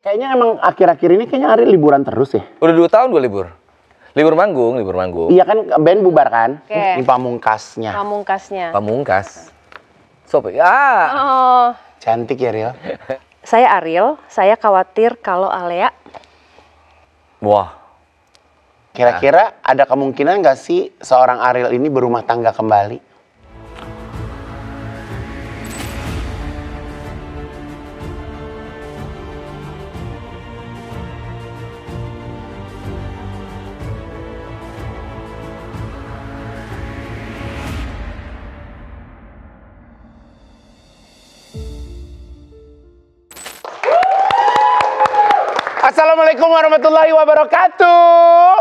Kayaknya emang akhir-akhir ini kayaknya Ariel liburan terus ya? Udah 2 tahun gue libur. Libur manggung. Iya kan, band bubar kan? Oke. Ini pamungkasnya. Pamungkas. Sop ya. Oh. Cantik ya, Ariel. Saya Ariel, saya khawatir kalau Alea. Wah. Kira-kira ada kemungkinan nggak sih seorang Ariel ini berumah tangga kembali? Assalamualaikum warahmatullahi wabarakatuh.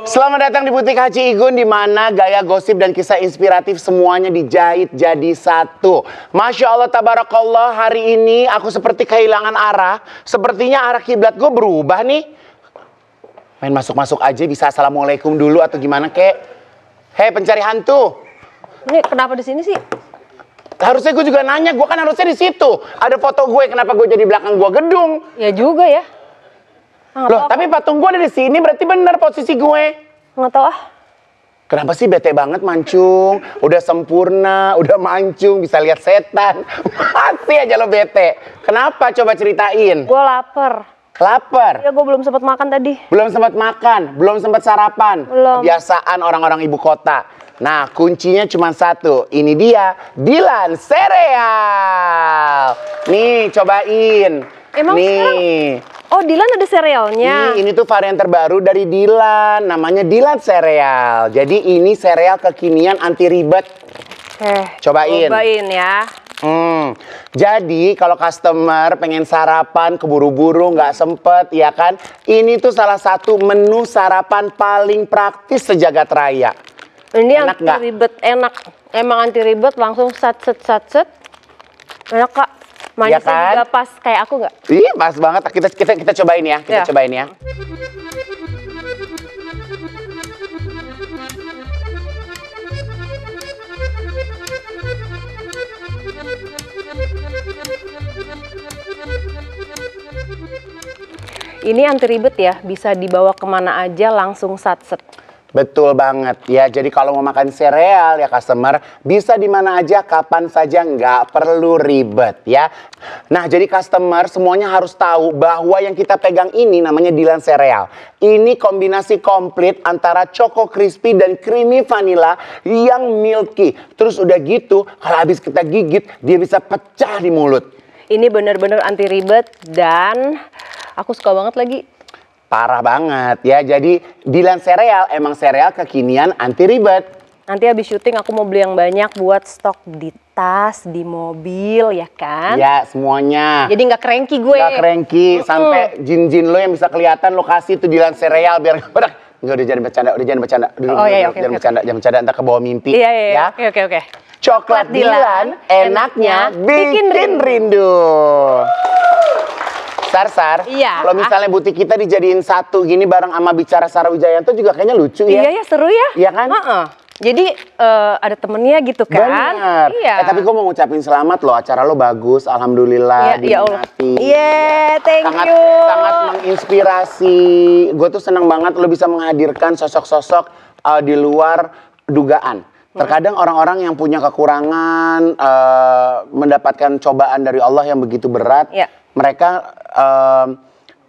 Selamat datang di Butik Haji Igun, di mana gaya gosip dan kisah inspiratif semuanya dijahit jadi satu. Masya Allah, tabarakallah, hari ini aku seperti kehilangan arah. Sepertinya arah kiblat gue berubah nih. Main masuk-masuk aja, bisa assalamualaikum dulu atau gimana kek? Hei pencari hantu. Ini kenapa di sini sih? Harusnya gue juga nanya, gue kan harusnya di situ. Ada foto gue, kenapa gue jadi belakang gue gedung? Ya juga ya. Loh, tapi patung gue ada di sini, berarti benar posisi gue. Nggak tahu ah. Kenapa sih bete banget mancung? Udah sempurna, udah mancung, bisa lihat setan. Masih aja lo bete. Kenapa? Coba ceritain. Gue lapar. Lapar? Ya gue belum sempat makan tadi. Belum sempat makan, belum sempat sarapan. Belum. Kebiasaan orang-orang ibu kota. Nah, kuncinya cuma satu. Ini dia, Dilan Sereal. Nih, cobain. Emang nih. Oh, Dilan ada serealnya. Ini tuh varian terbaru dari Dilan. Namanya Dilan Sereal. Jadi ini sereal kekinian anti ribet. Cobain. Cobain ya. Jadi kalau customer pengen sarapan keburu-buru nggak sempet ya kan, ini tuh salah satu menu sarapan paling praktis sejagat raya. Ini Enak anti ribet, enak. Emang anti ribet, langsung sat-set. Enak kak. Manisnya ya kan? juga pas kayak aku nggak? Ih, pas banget. Kita cobain ya. Kita cobain ya. Ini anti ribet ya, bisa dibawa kemana aja langsung sat-set. Betul banget ya. Jadi kalau mau makan sereal ya customer, bisa di mana aja, kapan saja, nggak perlu ribet ya. Nah, jadi customer semuanya harus tahu bahwa yang kita pegang ini namanya Dilan Sereal. Ini kombinasi komplit antara choco crispy dan creamy vanilla yang milky. Terus udah gitu, kalau habis kita gigit, dia bisa pecah di mulut. Ini bener-bener anti ribet dan aku suka banget lagi. Parah banget ya. Jadi Dilan Sereal emang sereal kekinian anti ribet. Nanti habis syuting aku mau beli yang banyak buat stok di tas, di mobil ya kan? Ya semuanya. Jadi nggak cranky gue. Nggak cranky. Sampai jin-jin lo yang bisa kelihatan lokasi itu Dilan Sereal biar nggak pada. Enggak, udah jangan bercanda. Jangan bercanda, ntar ke bawah mimpi. Iya. Oke. Coklat Dilan enaknya bikin rindu. Sar, iya. Kalau misalnya butik kita dijadiin satu gini bareng sama Bicara Sarah Wijayanto juga kayaknya lucu ya. Iya, seru ya. Iya kan? Jadi ada temennya gitu kan. Bener. Iya. Tapi gue mau ngucapin selamat loh, acara lo bagus, alhamdulillah, diminati. Iya, thank you. Sangat menginspirasi. Gue tuh senang banget lo bisa menghadirkan sosok-sosok di luar dugaan. Terkadang orang-orang yang punya kekurangan, mendapatkan cobaan dari Allah yang begitu berat, mereka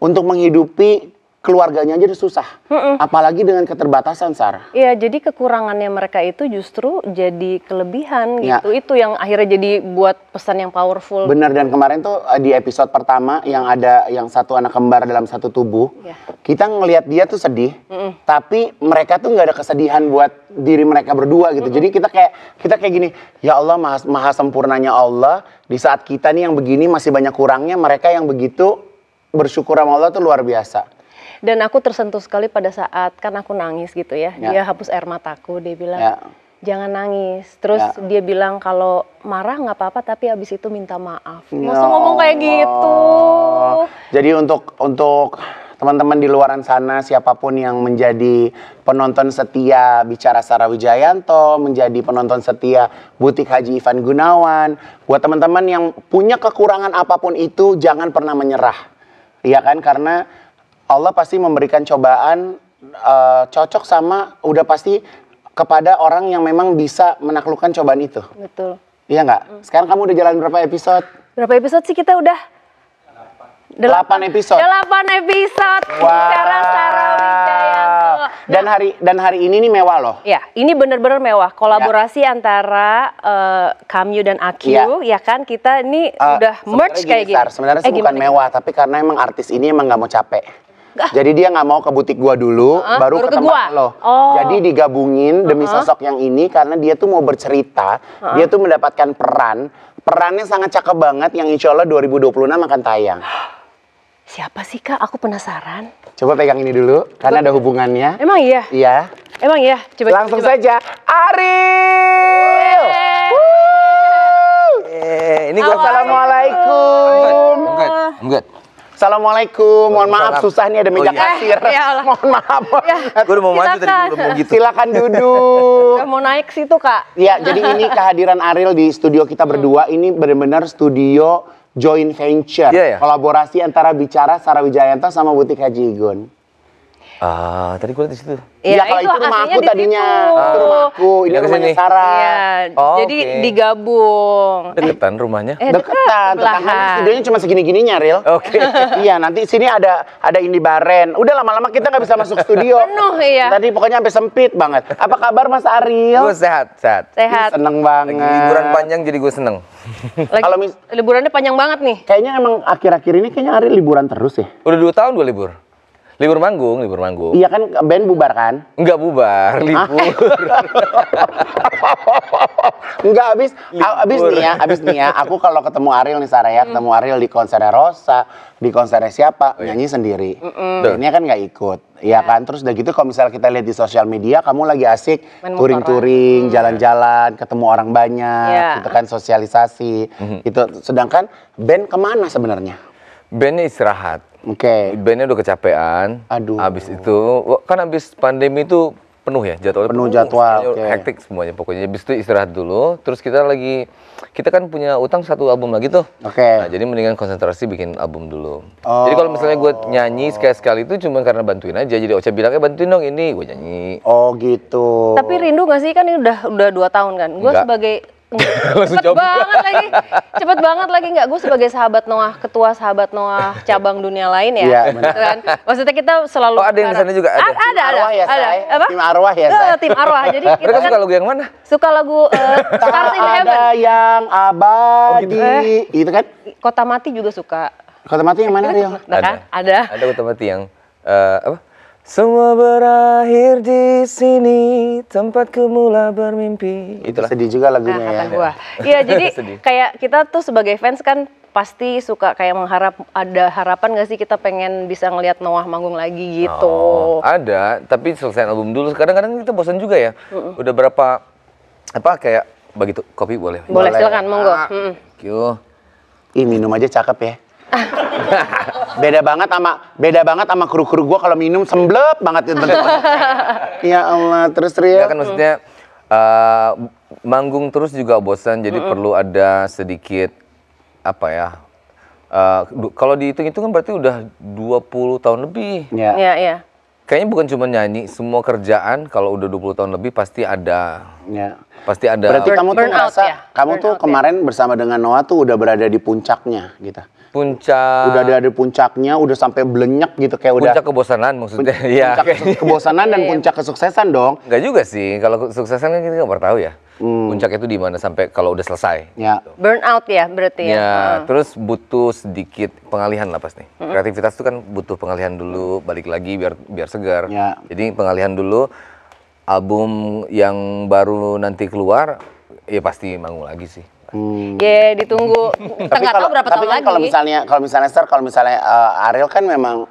untuk menghidupi keluarganya aja udah susah. Apalagi dengan keterbatasan, Sar. Iya, jadi kekurangannya mereka itu justru jadi kelebihan gitu. Itu yang akhirnya jadi buat pesan yang powerful. Bener, dan kemarin tuh di episode pertama yang ada yang satu anak kembar dalam satu tubuh, kita ngelihat dia tuh sedih, tapi mereka tuh nggak ada kesedihan buat diri mereka berdua gitu. Jadi kita kayak gini, ya Allah, maha sempurnanya Allah, di saat kita nih yang begini masih banyak kurangnya, mereka yang begitu bersyukur sama Allah tuh luar biasa. Dan aku tersentuh sekali pada saat kan aku nangis gitu ya. Dia hapus air mataku, dia bilang jangan nangis. Terus dia bilang kalau marah nggak apa-apa tapi habis itu minta maaf. Masa ngomong kayak gitu? Jadi untuk teman-teman di luaran sana, siapapun yang menjadi penonton setia Bicara Sarah Wijayanto, menjadi penonton setia Butik Haji Ivan Gunawan, buat teman-teman yang punya kekurangan apapun itu, jangan pernah menyerah. Iya kan, karena Allah pasti memberikan cobaan cocok sama udah pasti kepada orang yang memang bisa menaklukkan cobaan itu. Betul. Iya nggak? Sekarang kamu udah jalan berapa episode? Berapa episode sih kita udah? 8 episode. 8 episode. Wow. Bicara Sarah Wijayanto. Dan hari ini nih mewah loh. Ya, ini bener-bener mewah. Kolaborasi antara Kamyu dan Akyu, ya kan? Kita ini udah merge kayak gini. Sebenarnya sih bukan mewah, tapi karena emang artis ini emang nggak mau capek. Jadi dia nggak mau ke butik gua dulu, baru ke tempat lo. Jadi digabungin demi sosok yang ini karena dia tuh mau bercerita, dia tuh mendapatkan perannya sangat cakep banget yang insya Allah 2026 akan tayang. Siapa sih Kak? Aku penasaran. Coba pegang ini dulu, karena ada hubungannya. Emang iya? Iya. Emang iya? Coba. Langsung saja, Ariel! Ini gua Assalamualaikum. Enggak. Assalamualaikum, mohon maaf susah nih ada meja kasir. Mohon maaf. Gue udah mau maju tadi belum mau gitu. Silakan duduk. Mau naik situ Kak. Ya, jadi ini kehadiran Ariel di studio kita berdua ini benar-benar studio joint venture, kolaborasi antara Bicara Sarah Wijayanto sama Butik Haji Igun. Tadi gue lihat di situ. Iya, kalau itu rumah aku tadinya. Itu rumah aku, ini rumahnya Sarah. Iya, jadi digabung. Deketan rumahnya? Deketan, tetangga studionya cuma segini-gininya, Ril. Oke. Iya, nanti sini ada ini baren. Udah lama-lama kita nggak bisa masuk studio. Penuh, iya. Tadi pokoknya sampai sempit banget. Apa kabar Mas Ariel? Gue sehat. Seneng banget. Lagi liburan panjang jadi gue seneng. Kalau liburannya panjang banget nih. Kayaknya emang akhir-akhir ini kayaknya Ariel liburan terus ya? Udah 2 tahun gue libur. Libur manggung. Iya kan, band bubar kan? Enggak bubar, libur. Enggak, abis nih ya, aku kalau ketemu Ariel nih Sarah ya, ketemu Ariel di konsernya Rosa, di konsernya siapa, nyanyi sendiri. Ini kan nggak ikut, ya kan? Terus udah gitu kalau misalnya kita lihat di sosial media, kamu lagi asik touring-touring, jalan-jalan, ketemu orang banyak, gitu kan, sosialisasi. Itu. Sedangkan band kemana sebenarnya? Bandnya istirahat. Oke. Bandnya udah kecapean. Aduh. Abis itu, kan abis pandemi itu penuh ya jadwalnya. Penuh jadwal. Hektik semuanya pokoknya. Abis itu istirahat dulu. Terus kita kan punya utang 1 album lagi tuh. Oke. Nah jadi mendingan konsentrasi bikin album dulu. Jadi kalau misalnya gue nyanyi sekali-sekali itu cuma karena bantuin aja. Jadi Ocha bilang bantuin dong ini, gue nyanyi. Oh gitu. Tapi rindu gak sih, kan ini udah 2 tahun kan? Gue sebagai cepet banget lagi nggak, gue sebagai sahabat Noah, ketua sahabat Noah cabang dunia lain ya, gitu kan? Maksudnya kita selalu ada yang di sana juga ada. Ada. Apa? Tim arwah ya, Say? Tim arwah. Jadi kita mereka suka lagu yang mana? Suka lagu Stars in Heaven. Ada yang abadi, itu kan? Kota Mati juga suka. Kota Mati yang mana, Rio? Ada Kota Mati yang apa? Semua berakhir di sini, tempatku mula bermimpi. Itulah sedih juga lagunya ya. Iya, jadi kayak kita tuh sebagai fans kan pasti suka kayak ada harapan gak sih kita pengen bisa ngelihat Noah manggung lagi gitu. Ada, tapi selesai album dulu. Kadang-kadang kita bosan juga ya. Udah berapa kayak begitu kopi boleh? Boleh, silakan monggo. Ih, minum aja cakep ya. beda banget sama kru-kru gua kalau minum semblep banget itu bentuknya. Ya Allah, terus Ria. Ya kan maksudnya manggung terus juga bosan, jadi perlu ada sedikit apa ya? Kalau dihitung-hitung kan berarti udah 20 tahun lebih. Iya. Kayaknya bukan cuma nyanyi, semua kerjaan kalau udah 20 tahun lebih pasti ada. Ya. Pasti ada. Berarti kamu tuh ngerasa kamu tuh kemarin bersama dengan Noah tuh udah berada di puncaknya gitu. Udah ada di puncaknya, udah sampai belenyap gitu kayak puncak kebosanan maksudnya. Puncak kebosanan dan puncak kesuksesan dong. Enggak juga sih, kalau kesuksesan kan kita nggak pernah tahu ya. Puncak itu di mana sampai kalau udah selesai. Ya. Burnout ya berarti ya. Ya, terus butuh sedikit pengalihan lah pasti. Kreativitas itu kan butuh pengalihan dulu, balik lagi biar segar. Ya. Jadi pengalihan dulu, album yang baru nanti keluar, ya pasti manggung lagi sih. Ya ditunggu, nggak tahu berapa tahun lagi. Kalau misalnya Ariel kan memang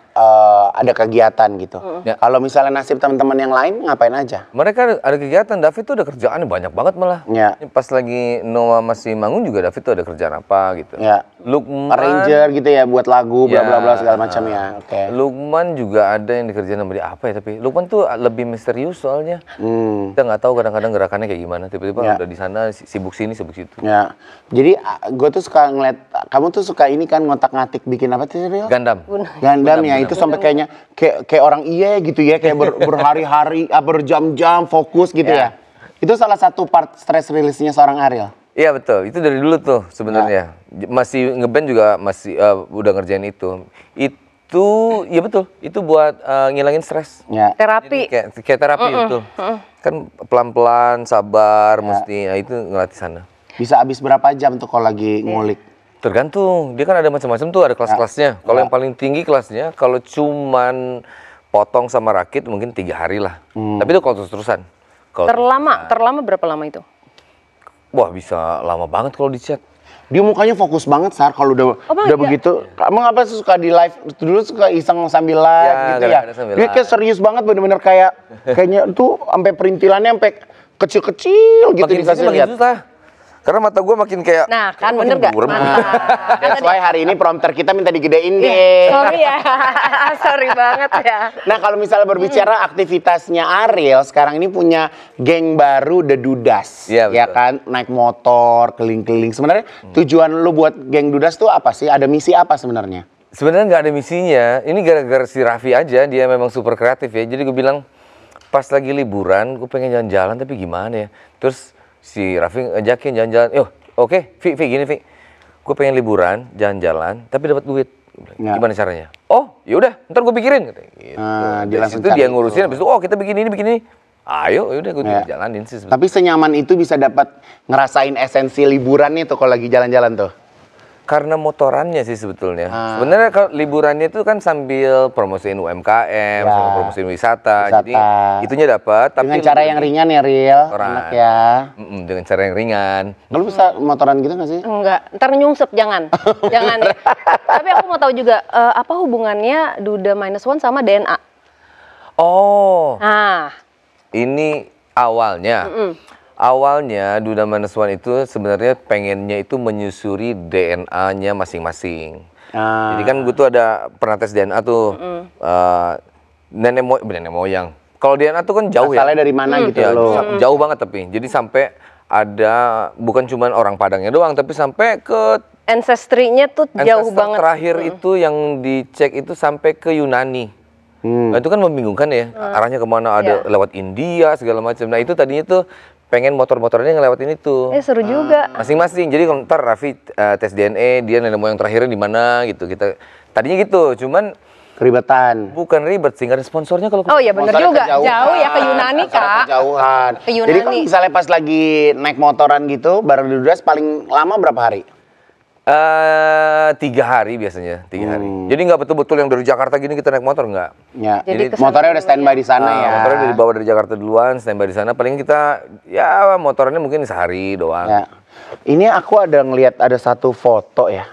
ada kegiatan gitu. Kalau misalnya nasib teman-teman yang lain ngapain aja? Mereka ada kegiatan, David tuh ada kerjaannya banyak banget malah. Pas lagi Noah masih manggung juga David tuh ada kerjaan apa gitu. Lukman arranger gitu ya buat lagu bla bla bla segala macam ya. Oke. Lukman juga ada yang dikerjain sama dia apa ya, tapi Lukman tuh lebih misterius soalnya. Kita nggak tahu kadang-kadang gerakannya kayak gimana, tiba-tiba udah di sana sibuk sini sibuk situ. Ya. Jadi gue tuh suka ngeliat kamu tuh suka ini kan ngotak-ngatik bikin apa tuh Ril? Gundam. Gundam ya, itu sampai kayaknya kayak orang gitu ya, kayak berhari-hari, berjam-jam fokus gitu ya. Itu salah satu part stress release-nya seorang Ariel. Iya betul, itu dari dulu tuh sebenarnya. Masih ngeband juga masih udah ngerjain itu. Itu ya betul, itu buat ngilangin stres. Ya. Terapi. Kayak terapi itu. Kan pelan-pelan, sabar, mesti itu ngelatih sana. Bisa habis berapa jam tuh kalau lagi ngulik? Tergantung, dia kan ada macam-macam tuh, ada kelas-kelasnya. Kalau yang paling tinggi kelasnya, kalau cuman potong sama rakit mungkin 3 hari lah. Tapi itu kalau terus-terusan. Terlama berapa lama itu? Wah bisa lama banget kalau dicat. Dia mukanya fokus banget Sar kalau udah begitu. Kamu apa sih suka di live? Dulu suka iseng sambil live gitu ya. Dia kayak serius banget bener-bener kayaknya tuh sampai perintilannya sampai kecil-kecil gitu dikasih lihat. Susah. Karena mata gue makin kayak... Nah kan bener gak? That's why hari ini prompter kita minta digedein deh. Sorry ya, sorry banget ya. Nah kalau misalnya berbicara aktivitasnya Ariel, sekarang ini punya geng baru The Dudas. Ya kan, naik motor, keliling-keliling. Sebenarnya tujuan lu buat geng Dudas tuh apa sih? Ada misi apa sebenarnya? Sebenarnya nggak ada misinya. Ini gara-gara si Raffi aja, dia memang super kreatif ya. Jadi gue bilang, pas lagi liburan, gue pengen jalan-jalan tapi gimana ya. Terus si Raffi ngajakin jalan-jalan, oke, Vi gini Vi, gue pengen liburan, jalan-jalan, tapi dapat duit. Gimana caranya? Oh, yaudah, ntar gue pikirin. Gitu. Dari situ dia ngurusin, habis itu, kita bikin ini. Ayo, yaudah gue jalanin sih. Tapi senyaman itu bisa dapat ngerasain esensi liburannya tuh kalau lagi jalan-jalan tuh. Karena motorannya sih sebetulnya. Sebenarnya kalau liburannya itu kan sambil promosiin UMKM, sama promosiin wisata. Jadi itunya dapat. Dengan cara yang ringan ya, Riel. Enak ya. Dengan cara yang ringan. Lu bisa motoran gitu nggak sih? Enggak, ntar nyungsep, jangan. Jangan ya. Tapi aku mau tahu juga, apa hubungannya Duda -1 sama DNA? Oh. Nah. Ini awalnya. Awalnya Duda -1 itu sebenarnya pengennya itu menyusuri DNA-nya masing-masing. Jadi kan gue tuh pernah tes DNA tuh nenek moyang. Kalau DNA tuh kan jauh asalnya dari mana gitu loh. Jauh banget tapi. Jadi sampai ada bukan cuma orang Padangnya doang, tapi sampai ke ancestry-nya tuh jauh banget. Terakhir itu yang dicek itu sampai ke Yunani. Nah, itu kan membingungkan ya. Arahnya kemana, ada lewat India segala macam. Nah itu tadinya tuh pengen motor-motornya ngelewatin itu. Seru juga. Masing-masing. Jadi kalau ntar Raffi tes DNA, dia nenek moyang terakhirnya di mana gitu. Kita tadinya gitu, cuman keribetan. Bukan ribet sih, nggak ada sponsornya kalau. Oh iya benar juga. Jauh ya ke Yunani, Kak. Kejauhan. Ke Yunani. Jadi kalau misalnya pas lagi naik motoran gitu, bareng Dudas paling lama berapa hari? 3 hari biasanya, 3 hari. Jadi nggak betul-betul yang dari Jakarta gini kita naik motor, nggak. Ya. Jadi motornya udah standby di sana ya. Motornya udah dibawa dari Jakarta duluan, standby di sana. Paling kita ya motornya mungkin sehari doang. Ya. Ini aku ada ngelihat ada satu foto ya.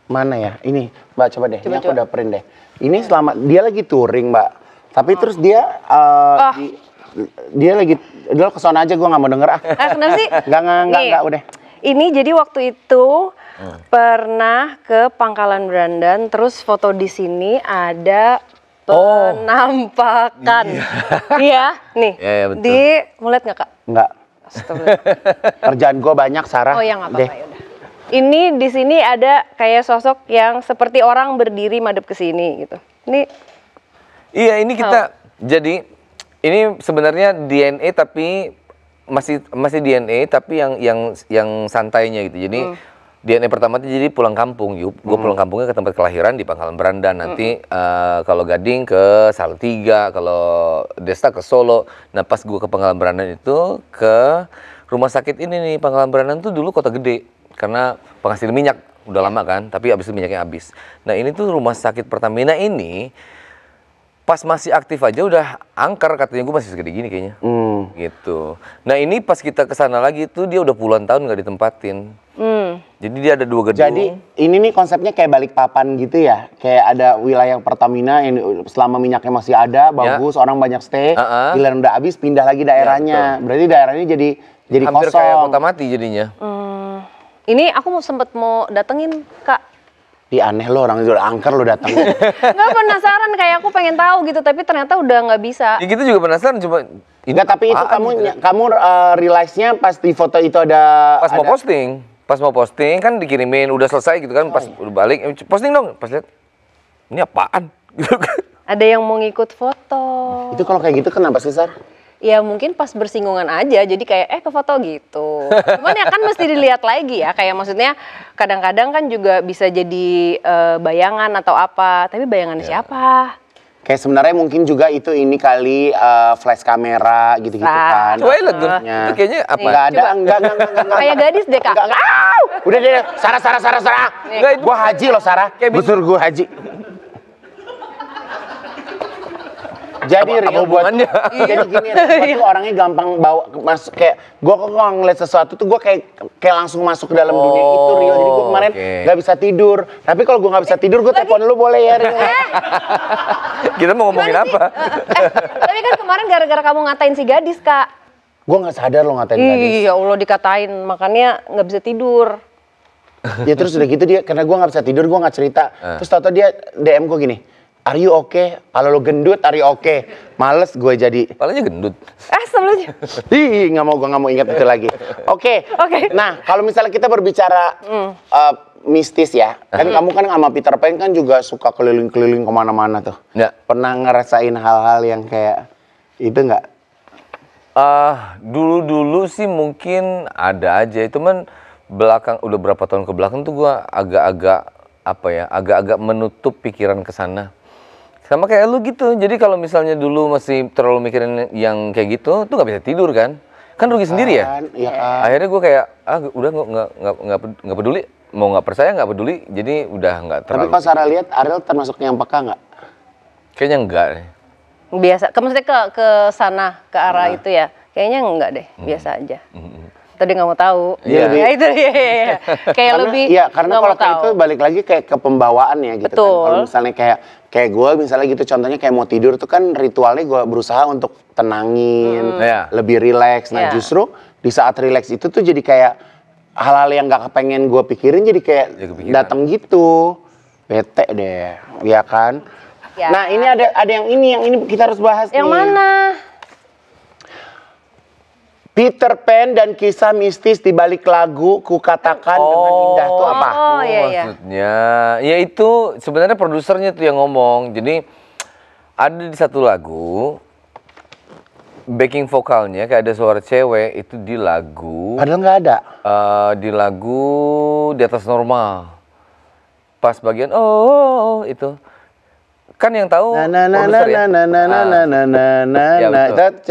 Mana ya? Ini, Mbak coba deh. Ini aku udah print deh. Ini selama dia lagi touring, Mbak. Tapi terus dia dia lagi kesana aja, gua nggak mau denger ah. Kenapa sih? Enggak udah. Ini jadi waktu itu pernah ke Pangkalan Brandan, terus foto di sini ada penampakan. Iya, nih. Ya, betul. Mau lihat nggak, Kak? Enggak. Kerjaan gue banyak, Sarah. Oh ya nggak apa-apa, yaudah. Ini di sini ada kayak sosok yang seperti orang berdiri madep ke sini gitu. Ini. Iya, ini kita jadi ini sebenarnya DNA tapi masih DNA tapi yang santainya gitu. Jadi DNA pertama itu jadi pulang kampung. Gue pulang kampungnya ke tempat kelahiran di Pangkalan Brandan. Nanti kalau Gading ke Salatiga, kalau Desta ke Solo. Nah pas gue ke Pangkalan Brandan itu ke rumah sakit ini nih. Pangkalan Brandan tuh dulu kota gede karena penghasil minyak udah lama kan. Tapi abis itu minyaknya habis. Nah ini tuh rumah sakit Pertamina ini pas masih aktif aja udah angker, katanya gue masih segede gini kayaknya. Gitu. Nah ini pas kita kesana lagi tuh dia udah puluhan tahun nggak ditempatin. Jadi dia ada 2 gedung. Jadi ini nih konsepnya kayak Balikpapan gitu ya. Kayak ada wilayah Pertamina yang selama minyaknya masih ada, bagus, orang banyak stay. Giliran udah habis pindah lagi daerahnya. Berarti daerahnya jadi hampir kosong. kayak kota mati jadinya. Ini aku sempet mau datengin Kak. Aneh lo, orang udah angker lo datang. Nggak, penasaran, kayak aku pengen tahu gitu, tapi ternyata udah nggak bisa. Ya gitu juga penasaran, coba. Enggak, tapi itu kamu realize-nya pas di foto itu ada. Pas mau posting. Pas mau posting kan dikirimin, udah selesai gitu kan, pas udah balik, posting dong, pas lihat, ini apaan? Ada yang mau ngikut foto. Itu kalau kayak gitu kenapa sih, Sar? Ya mungkin pas bersinggungan aja, jadi kayak ke foto gitu. Cuman ya kan mesti dilihat lagi ya, kayak maksudnya kadang-kadang kan juga bisa jadi bayangan atau apa, tapi bayangannya siapa? Kayak sebenarnya mungkin juga itu ini kali flash kamera gitu-gitu kan. Coba lihat tuh, itu kayaknya apa? Enggak ada, enggak. Kayak gadis deh, Kak. Udah deh, Sarah. Gua haji loh, Sarah. Busur gua haji. Jadi Rio buat jadi gini, gua tuh orangnya gampang bawa masuk, kayak gua kalau ngeliat sesuatu tuh gua kayak langsung masuk ke dalam dunia itu, Rio. Jadi gua kemarin nggak bisa tidur. Tapi kalau gua nggak bisa tidur, gua telepon lu boleh ya, Rio. Kita mau ngomongin apa? Tapi kan kemarin gara-gara kamu ngatain si gadis, Kak. Gua nggak sadar lo ngatain gadis. Iya, Allah dikatain, makanya nggak bisa tidur. Ya terus udah gitu dia, karena gua nggak bisa tidur, gua nggak cerita. Terus tau-tau dia DM gua gini, "Are you okay? Kalau lo gendut, are you okay?" Males gue jadi. Palanya gendut. Sebelumnya. Ih, gue nggak mau ingat itu lagi. Oke. Nah, kalau misalnya kita berbicara mistis ya, kan kamu kan sama Peter Pan kan juga suka keliling-keliling kemana-mana tuh. Ya. Pernah ngerasain hal-hal yang kayak itu nggak? Dulu sih mungkin ada aja. Itu udah berapa tahun ke belakang tuh gue agak-agak menutup pikiran ke sana. Sama kayak lu gitu, jadi kalau misalnya dulu masih terlalu mikirin yang kayak gitu, tuh nggak bisa tidur kan rugi sendiri ya. Iya kan. Akhirnya gue kayak, udah nggak peduli, mau nggak percaya nggak peduli, jadi udah nggak terlalu. Tapi pas Sarah lihat, Ariel termasuk yang peka nggak? Kayaknya enggak deh. Biasa, maksudnya ke sana, ke arah itu ya, kayaknya enggak deh, biasa aja. Tadi nggak mau tahu. Iya. Ya, itu ya. Kayak lebih. Iya, karena kalau kayak itu balik lagi kayak ke pembawaan ya gitu. Betul. Kan. Kalau misalnya kayak gue misalnya gitu, contohnya kayak mau tidur tuh kan ritualnya gue berusaha untuk tenangin, lebih rileks. Nah justru di saat rileks itu tuh jadi kayak hal-hal yang nggak kepengen gue pikirin jadi kayak datang gitu. Bete deh, ya kan? Ya. Nah ini ada yang ini kita harus bahas yang nih. Yang mana? Peter Pan dan kisah mistis di balik lagu Ku Katakan Dengan Indah itu apa? Maksudnya, ya itu sebenarnya produsernya tuh yang ngomong. Jadi ada di satu lagu backing vokalnya kayak ada suara cewek itu di lagu. Padahal nggak ada. Di lagu Di Atas Normal. Pas bagian itu. Kan yang tahu produser ya.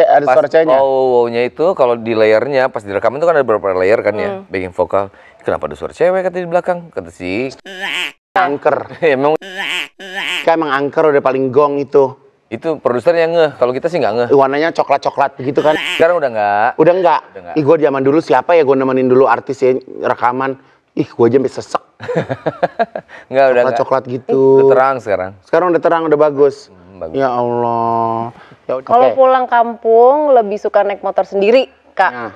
Ada suara ceweknya. Wow-nya itu kalau di layernya pas direkam itu kan ada beberapa layer kan ya, backing vokal. Kenapa ada suara cewek kata di belakang? Kata si angker. Emang kayak emang angker udah paling gong itu. Itu produser yang ngeh. Kalau kita sih nggak ngeh. Warnanya coklat-coklat begitu kan. Sekarang udah nggak. Udah nggak. Ih, gue zaman dulu siapa ya gue nemenin dulu artis ya rekaman. Ih, gue aja sampai sesek. Nggak, udah nggak. Coklat gitu. Udah terang sekarang. Sekarang udah terang, udah bagus. Bagus. Ya Allah. Kalau pulang kampung lebih suka naik motor sendiri, Kak. Nah,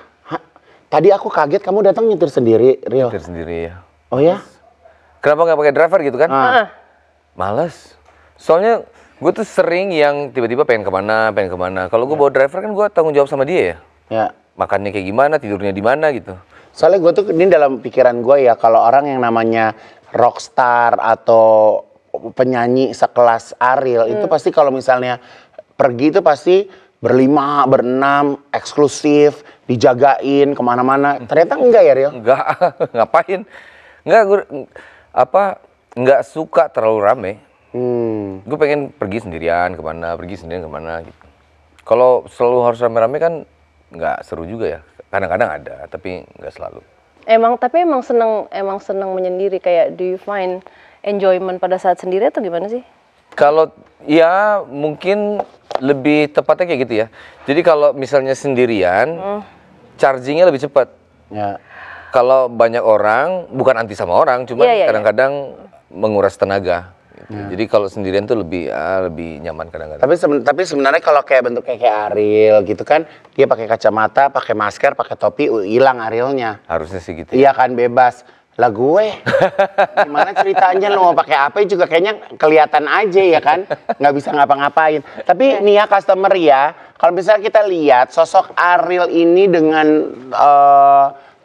tadi aku kaget kamu datang nyetir sendiri, Rio. Nyetir sendiri ya. Oh ya? Kenapa nggak pakai driver gitu kan? Males. Soalnya gue tuh sering yang tiba-tiba pengen kemana. Kalau gue bawa driver kan gue tanggung jawab sama dia ya. Ya. Makannya kayak gimana, tidurnya di mana gitu. Soalnya gue tuh ini dalam pikiran gue ya, kalau orang yang namanya rockstar atau penyanyi sekelas Ariel itu pasti kalau misalnya pergi itu pasti berlima, berenam, eksklusif, dijagain kemana-mana. Ternyata enggak ya, Rio? Enggak, ngapain? Enggak, gue enggak suka terlalu rame. Gue pengen pergi sendirian kemana gitu. Kalau selalu harus rame-rame kan nggak seru juga ya. Kadang-kadang ada, tapi nggak selalu. Emang seneng menyendiri, kayak do you find enjoyment pada saat sendiri atau gimana sih? Kalau ya mungkin lebih tepatnya kayak gitu ya. Jadi kalau misalnya sendirian, chargingnya lebih cepat. Ya. Kalau banyak orang, bukan anti sama orang, cuma kadang-kadang menguras tenaga. Gitu. Jadi kalau sendirian tuh lebih nyaman kadang-kadang. Tapi sebenarnya kalau kayak bentuknya kayak Ariel gitu kan, dia pakai kacamata, pakai masker, pakai topi, hilang Arielnya. Harusnya sih gitu. Iya kan, bebas. Lah gue, gimana ceritanya lo mau pakai apa juga kayaknya kelihatan aja ya kan, nggak bisa ngapa-ngapain. Tapi nih ya customer ya, kalau misalnya kita lihat sosok Ariel ini dengan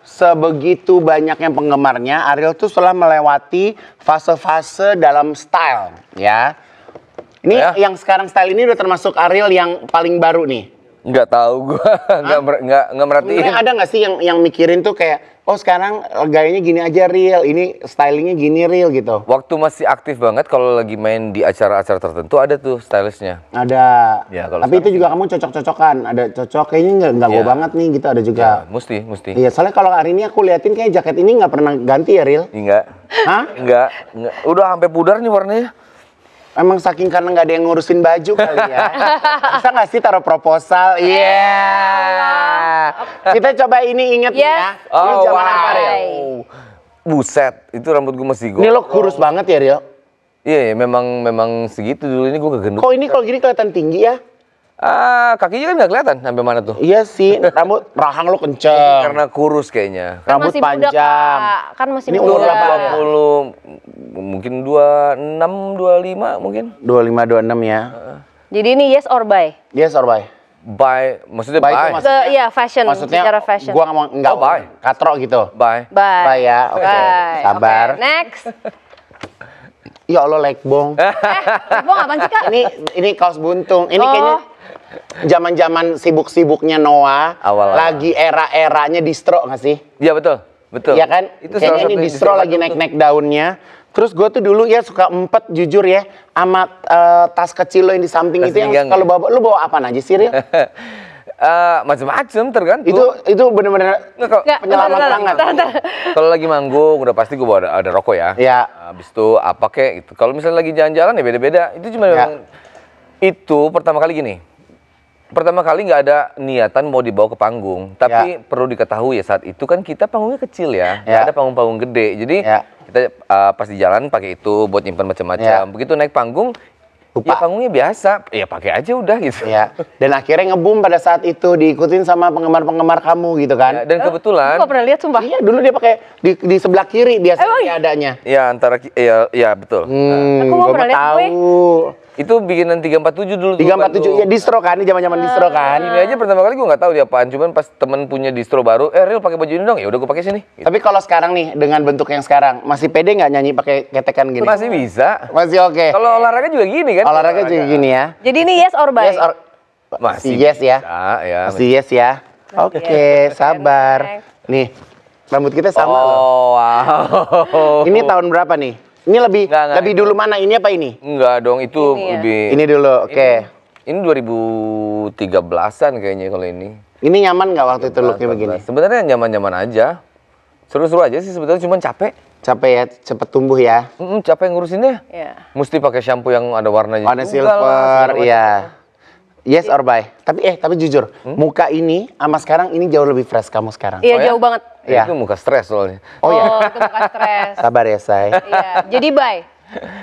sebegitu banyaknya penggemarnya, Ariel tuh setelah melewati fase-fase dalam style ya. Ini yang sekarang style ini udah termasuk Ariel yang paling baru nih. Nggak tahu gue, nggak merhatiin. Sebenarnya ada nggak sih yang mikirin tuh kayak, oh sekarang gayanya gini aja Real, ini stylingnya gini Real gitu? Waktu masih aktif banget kalau lagi main di acara-acara tertentu ada tuh stylistnya. Ada. Ya, kalau tapi itu juga kamu cocok-cocokan, ada cocok kayaknya nggak gue banget nih gitu, ada juga. Ya, mesti. Iya, soalnya kalau hari ini aku liatin kayak jaket ini nggak pernah ganti ya Real? Enggak. Hah? Enggak. Udah sampai pudar nih warnanya. Emang saking karena nggak ada yang ngurusin baju kali ya. Bisa nggak sih taruh proposal? Iya. Kita coba ini inget ya. Ini zaman apa Real? Buset, itu rambut gue masih Ini lo kurus banget ya Real? Iya, memang segitu dulu ini gue kegendut. Kok ini kalau gini kelihatan tinggi ya? Kakinya kan nggak kelihatan sampai mana tuh. Iya sih, rahang lo kenceng. Karena kurus kayaknya. Kan Rambut masih muda, panjang. Kak. Kan masih Ini muda. umur berapa? 20, mungkin 26, 25 mungkin. 25, 26 ya. Jadi ini yes or bye? Yes or bye? Maksudnya Bye itu bye. maksudnya- Iya, fashion, Maksudnya secara fashion. gua nggak bye. katro gitu. Bye. Bye. Bye ya, oke. Bye. Sabar. Oke, next. Ya Allah, lekbong. Bong apaan sih, Kak? Ini kaos buntung. Ini Oh. kayaknya zaman-zaman sibuk-sibuknya Noah. Awal-awal. Lagi era-eranya distro nggak sih? Iya betul. Iya kan? Itu Kayaknya salah ini satu distro lagi naik-naik daunnya. Terus gue tuh dulu ya suka empet jujur ya sama tas kecil lo yang di samping Tas itu yang pinggang kalau ya? bawa lo bawa apa aja sih Ril? Macam-macam tergantung. Itu bener-bener Nggak, kalau- Nggak, penyelamat bentar, banget. bentar. Kalau lagi manggung udah pasti gue bawa ada rokok ya. Iya. Habis itu apa kek gitu. Kalau misalnya lagi jalan-jalan ya beda-beda. Itu cuma Ya. memang itu pertama kali gini. Pertama kali nggak ada niatan mau dibawa ke panggung, tapi perlu diketahui ya saat itu kan kita panggungnya kecil ya, nggak Ya. ada panggung-panggung gede. Jadi Ya. kita pas di jalan pakai itu buat nyimpan macam-macam. Ya. Begitu naik panggung, Lupa. ya panggungnya biasa, ya pakai aja udah gitu. Ya. Dan akhirnya nge-boom pada saat itu diikutin sama penggemar-penggemar kamu gitu Ya, kan? dan kebetulan, Gue pernah lihat sumpah. Iya, dulu dia pakai di sebelah kiri biasanya dia adanya. ya antara ya betul. Aku mau Gua pernah lihat tahu. Itu bikinan 347 dulu. tuh, 347 ya Bandung. distro kan, ini zaman-zaman distro kan. Ini aja pertama kali gue nggak tahu dia apaan, cuman pas temen punya distro baru, Real pakai baju ini dong, ya udah gue pakai sini. Gitu. Tapi kalau sekarang nih dengan bentuk yang sekarang masih pede nggak nyanyi pakai ketekan gini? Masih bisa. Masih oke. Kalau olahraga juga gini kan? Olahraga juga gini ya. Jadi ini yes or bye? Yes or Masih yes ya. bisa, ya. Masih yes ya. Oke, sabar. Nih, rambut kita sama loh. Oh, wow. Ini tahun berapa nih? Ini lebih Nggak, lebih itu- dulu mana? Ini apa ini? Enggak dong, itu Ini ya. lebih. Ini dulu, oke. Ini 2013-an kayaknya kalau ini. Ini nyaman nggak waktu itu looknya begini? Sebenarnya nyaman-nyaman aja. Seru-seru aja sih sebetulnya, cuman capek. Capek ya, cepet tumbuh ya. Capek ngurusinnya. Iya. Mesti pakai shampoo yang ada warnanya. Warna juga lah, silver, segala iya. Yes or bye? Tapi jujur, muka ini sama sekarang ini jauh lebih fresh kamu sekarang. Iya, Oh ya? jauh banget. macam. Iya. Itu muka stres soalnya. Oh ya, itu bukan stres. sabar ya say. Iya. Jadi bye.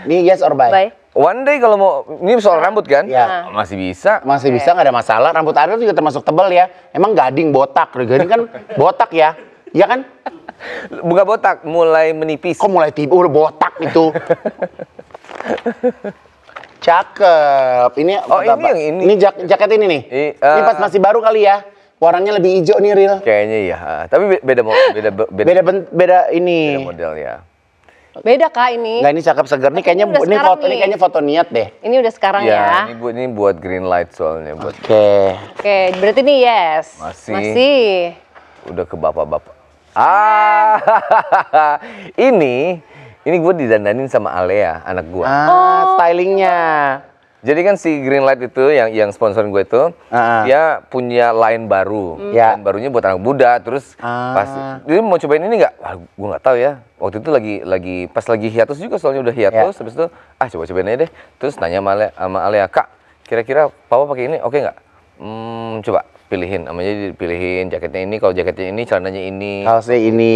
Ini yes or bye? Bye. One day kalau mau, ini soal rambut kan? Iya. Masih bisa. Masih bisa, nggak ada masalah. Rambut Ariel juga termasuk tebal ya. Emang gading botak, gading kan botak ya. Iya kan? Buka botak, mulai menipis. Kok mulai tiba udah botak itu. Cakep. Ini Oh, ini apa? yang ini. Ini jaket ini nih. Ini pas masih baru kali ya. Warnanya lebih hijau nih Ril. Kayaknya iya. Tapi beda Beda ini. model ya. Beda Kak ini. Nggak, ini cakep seger nih. Tapi Kayaknya ini udah ini sekarang foto ini nih. kayaknya foto niat deh. Ini udah sekarang ya. Ya, ini buat green light soalnya buat Oke. Oke, berarti ini yes. Masih. Masih. udah ke bapak-bapak. Ini gue didandanin sama Alea, anak gue. Stylingnya. Jadi kan si green light itu yang sponsor gue itu, dia punya line baru. Ya. Line barunya buat anak muda. Terus pas dia mau cobain ini nggak? Wah, gue nggak tahu ya. Waktu itu pas lagi hiatus juga, soalnya udah hiatus. Habis itu coba-cobain aja deh. Terus nanya sama Alea, Kak, kira-kira papa pakai ini oke nggak? Coba pilihin, namanya dipilihin jaketnya ini, kalau jaketnya ini, celananya ini. Kaosnya ini.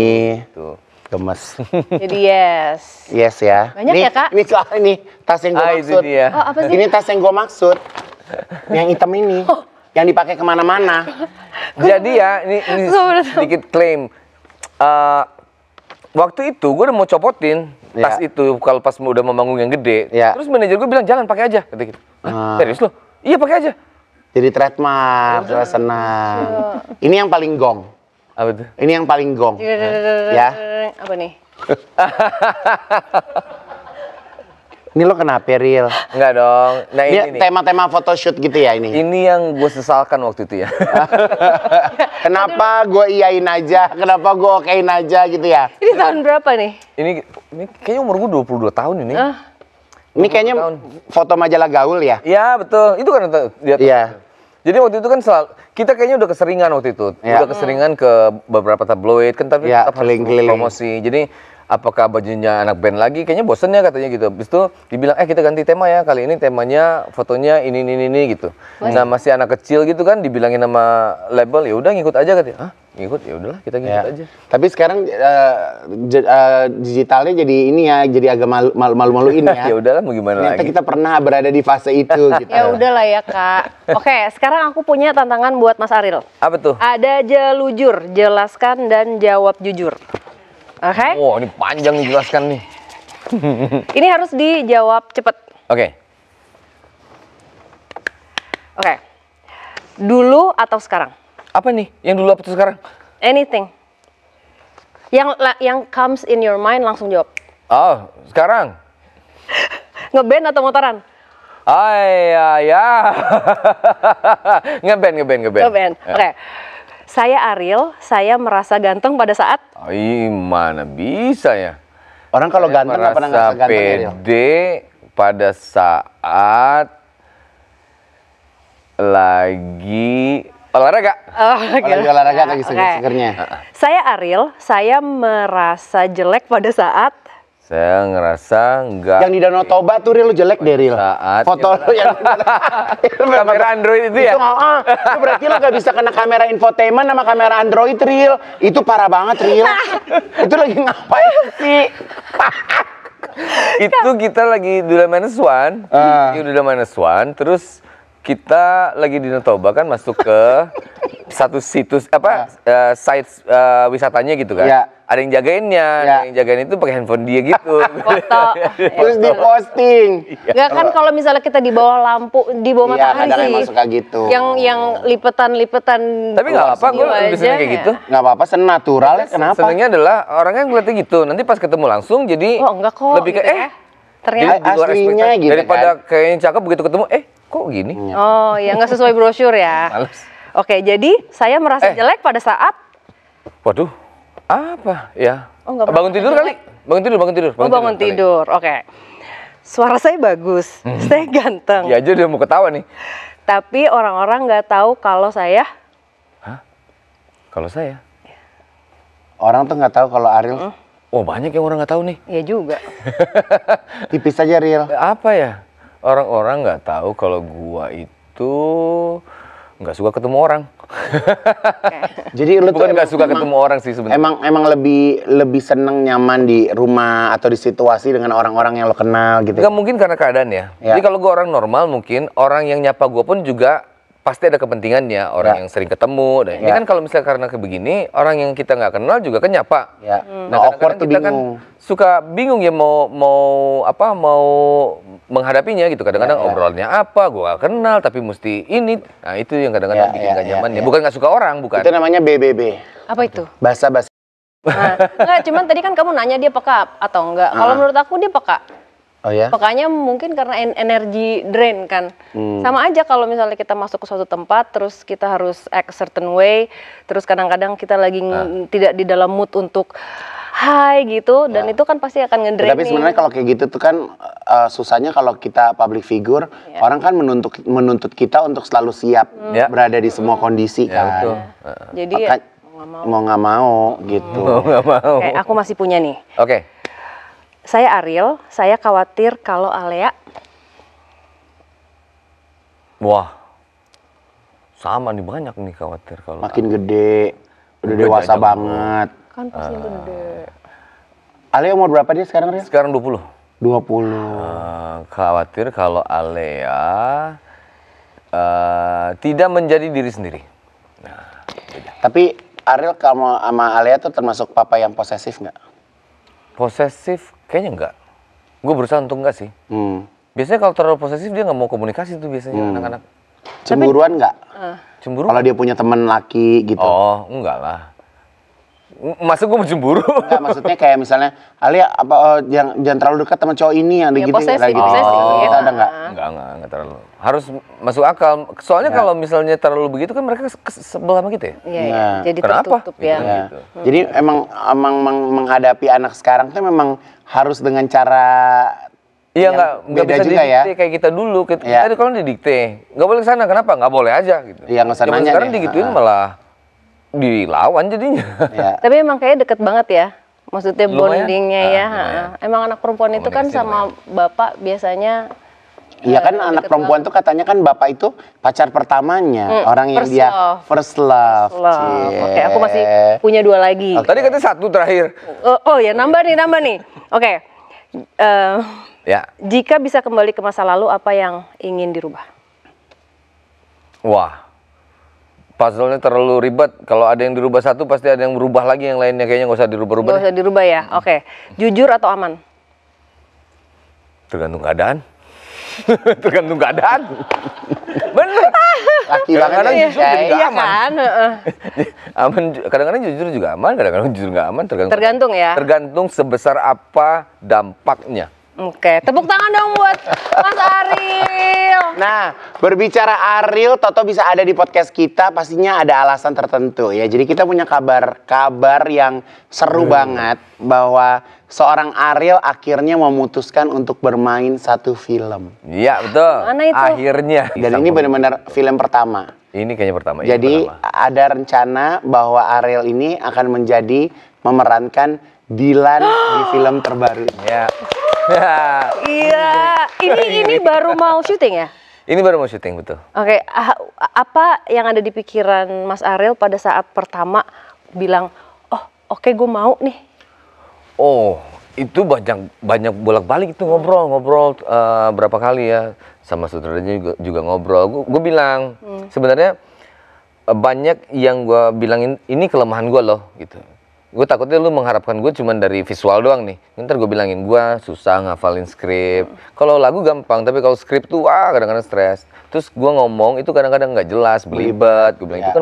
Tuh. Gemes. Jadi yes. Yes ya. Banyak Nih, ya, Kak? Ini soal ini tas yang gue Ah, itu maksud. dia. Oh, apa sih? Ini tas yang gue maksud. Yang hitam ini. Yang dipakai kemana-mana. Jadi ya, ini sedikit klaim. Waktu itu gue udah mau copotin tas Ya. itu kalau pas udah mau bangun yang gede. Ya. Terus manajer gue bilang jangan pakai aja. Kata gitu. Ah. Serius lo? Iya pakai aja. Jadi trademark, senang. Ini yang paling gong. Apa tuh? Ini yang paling gong. Ya. Apa nih? Ini lo kenapa, Ril? Enggak dong. Nah ini Ini nih. tema-tema photoshoot gitu ya ini? Ini yang gue sesalkan waktu itu ya. Kenapa gue iyain aja? Kenapa gue okein aja gitu ya? Ini tahun berapa nih? ini kayaknya umur gue 22 tahun ini. Ini kayaknya tahun. foto majalah gaul ya? Iya betul. Itu kan dia. Iya. Jadi waktu itu kan kita kayaknya udah keseringan waktu itu. Iya. Udah keseringan ke beberapa tabloid kan tapi Iya, tetap harus keliling-keliling. promosi. Jadi apakah bajunya anak band lagi? Kayaknya bosen ya katanya gitu. Habis itu dibilang kita ganti tema ya. Kali ini temanya fotonya ini gitu. Nah, masih anak kecil gitu kan dibilangin sama label ya udah ngikut aja katanya. Hah? Ngikut ya udahlah kita ngikut Ya. aja. Tapi sekarang digitalnya jadi ini ya, jadi agak malu-maluin ya. Ya udahlah mau gimana Ternyata lagi. kita pernah berada di fase itu gitu. Ya udahlah ya, Kak. Oke, sekarang aku punya tantangan buat Mas Aril. Apa tuh? Ada jelujur, jelaskan dan jawab jujur. Oke? Oh, ini panjang dijelaskan nih. Ini harus dijawab cepet. Oke. Oke. Dulu atau sekarang? Apa nih? Yang dulu apa tuh sekarang? Anything. Yang comes in your mind langsung jawab. Oh, sekarang. Ngeband atau motoran? Ya. Ngeband. Ngeband. Oke. Saya Aril, saya merasa ganteng pada saat Mana bisa ya? Orang kalau Saya ganteng nggak pernah merasa ngerasa ganteng ya, Ril? pede pada saat lagi olahraga. Lagi olahraga lagi seger-segernya. Saya Aril, saya merasa jelek pada saat Saya ngerasa nggak. Yang di Danau Toba tuh Ril, lu jelek deh Ril. Saat- Foto lu yang Kamera Android itu ya? Itu berarti lu gak bisa kena kamera infotainment sama kamera Android Ril. Itu parah banget Ril. Itu lagi ngapain sih? Itu kita lagi di Minus One, terus kita lagi di Toba kan masuk ke satu situs sites wisatanya gitu kan. Iya. Ada yang jagainnya, Iya. yang jagain itu pakai handphone dia gitu. foto. Terus di posting. Nggak kan kalau misalnya kita di bawah lampu, di bawah Iya, matahari kadang sih. emang suka gitu. Yang lipetan-lipetan. Tapi nggak apa-apa, gue senyum lebih seneng aja kayak ya. gitu. Nggak apa-apa, senatural ya, kenapa? Senengnya adalah orangnya ngeliatnya gitu. Nanti pas ketemu langsung jadi Oh enggak kok. lebih ke gitu ya. Ternyata. jadi di luar Aslinya ekspektasi. gitu Daripada kan. kayaknya cakep begitu ketemu kok gini. Oh ya nggak sesuai brosur ya. Males. Oke, jadi saya merasa jelek pada saat Waduh, apa ya? Oh, nggak bangun merasa tidur jelek. kali? Bangun tidur. bangun kali. tidur. Oke. Suara saya bagus, saya ganteng. Ya aja udah mau ketawa nih. Tapi orang-orang nggak tahu kalau saya Kalau saya? Orang tuh nggak tahu kalau Aril Oh banyak yang orang nggak tahu nih. ya juga. tipis aja Ril. Apa ya? Orang-orang nggak tahu kalau gua itu nggak suka ketemu orang. Jadi lu tuh Bukan nggak suka emang- ketemu orang sih sebenarnya. Emang lebih seneng nyaman di rumah atau di situasi dengan orang-orang yang lo kenal gitu. Nggak mungkin karena keadaan ya. Ya. Jadi kalau gua orang normal mungkin orang yang nyapa gua pun juga pasti ada kepentingannya. Orang Ya. yang sering ketemu. Dan ini Ya. kan kalau misalnya karena kayak begini, orang yang kita nggak kenal juga kan nyapa. Ya. Nah, Awkward kadang-kadang tuh kita bingung. kan suka bingung ya mau menghadapinya gitu. Kadang-kadang Ya, ya. obrolannya apa, gua gak kenal tapi mesti ini. Nah, itu yang kadang-kadang Ya, bikin ya, gak ya, nyaman ya. ya. Bukan gak suka orang, bukan. Itu namanya BBB. Apa itu? Basa-basi. Nah, enggak, cuman tadi kan kamu nanya dia peka atau enggak. Kalau menurut aku dia peka. Oh ya? Pekanya mungkin karena energi drain kan. Sama aja kalau misalnya kita masuk ke suatu tempat terus kita harus act certain way, terus kadang-kadang kita lagi tidak di dalam mood untuk hai gitu dan itu kan pasti akan ngedraining. Tapi sebenarnya kalau kayak gitu tuh kan susahnya kalau kita public figure, orang kan menuntut kita untuk selalu siap Ya. berada di semua kondisi Ya, kan. betul. Jadi ya, Maka- mau nggak mau gitu. Nggak mau. oke, aku masih punya nih. Oke. Saya Aril, saya khawatir kalau Alea Wah. Sama nih banyak nih khawatir kalau Makin gede, udah Udah dewasa jauh. banget. kan pasti gede. Alia umur berapa dia sekarang, Ril? Sekarang 20. 20. Khawatir kalau Alea tidak menjadi diri sendiri. Tapi Ariel kamu sama Alia tuh termasuk papa yang posesif nggak? Posesif? Kayaknya enggak. Gue berusaha untuk enggak sih. Biasanya kalau terlalu posesif dia nggak mau komunikasi tuh biasanya anak-anak. Cemburuan nggak? Cemburu? Kalau dia punya teman laki gitu. Oh, enggak lah. Masa gue mau cemburu? Enggak, maksudnya kayak misalnya Alia jangan terlalu dekat sama cowok ini ada Ya, gitu posesif, lagi. posesif, Kita ya. ada nggak? Enggak terlalu. Harus masuk akal. Soalnya kalau misalnya terlalu begitu kan mereka sebel sama kita ya. Iya, Iya. jadi Kenapa? tertutup ya. Gitu. Ya. Jadi emang menghadapi anak sekarang tuh memang harus dengan cara Iya yang nggak beda bisa juga ya. didikte kayak kita dulu. Kita Iya. kalau didikte nggak boleh ke sana, kenapa? Nggak boleh aja gitu. Iya, nggak usah Zaman nanya sekarang deh. digituin malah dilawan jadinya. Ya. Tapi emang kayaknya deket banget ya. Maksudnya Lumayan. bondingnya ya. Lumayan. Emang anak perempuan itu kan Komunikasi sama bapak biasanya Iya kan anak perempuan tuh katanya kan bapak itu pacar pertamanya, orang yang first dia love. first love. love. Cie. Oke, aku masih punya 2 lagi. Tadi katanya 1 terakhir. Oh ya, nambah nih. Oke. Ya. Jika bisa kembali ke masa lalu, apa yang ingin dirubah? Wah. Puzzle-nya terlalu ribet. Kalau ada yang dirubah 1 pasti ada yang berubah lagi yang lainnya. Kayaknya nggak usah dirubah-rubah. Gak usah dirubah ya. Oke. Jujur atau aman? Tergantung keadaan. Tergantung keadaan. Bener. Laki banget Kadang-kadang ya, jujur Shay. juga Iya aman. kan? Heeh. Aman. Kadang-kadang jujur juga aman. Kadang-kadang jujur nggak aman. Tergantung ya? Tergantung sebesar apa dampaknya. Oke. Tepuk tangan dong buat Mas Ariel. Nah, berbicara Ariel, Toto bisa ada di podcast kita, pastinya ada alasan tertentu ya. Jadi kita punya kabar yang seru banget bahwa seorang Ariel akhirnya memutuskan untuk bermain satu film. Iya betul. Mana itu? Akhirnya. Dan ini benar-benar film pertama. Ini kayaknya pertama. ini Jadi pertama. ada rencana bahwa Ariel ini akan memerankan Dylan di film terbaru. Ya. Iya. Ini baru mau syuting ya? Ini baru mau syuting betul. Oke. Apa yang ada di pikiran Mas Ariel pada saat pertama bilang, oh oke gue mau nih. Oh, itu banyak bolak-balik itu ngobrol berapa kali ya sama sutradaranya juga ngobrol. Gue bilang sebenarnya banyak yang gue bilangin ini kelemahan gue loh gitu. Gue takutnya lu mengharapkan gue cuman dari visual doang nih. Ntar gue bilangin gue susah ngafalin skrip. Kalau lagu gampang, tapi kalau skrip tuh wah kadang-kadang stres. Terus gue ngomong itu kadang-kadang nggak jelas, belibet. Gue bilang itu kan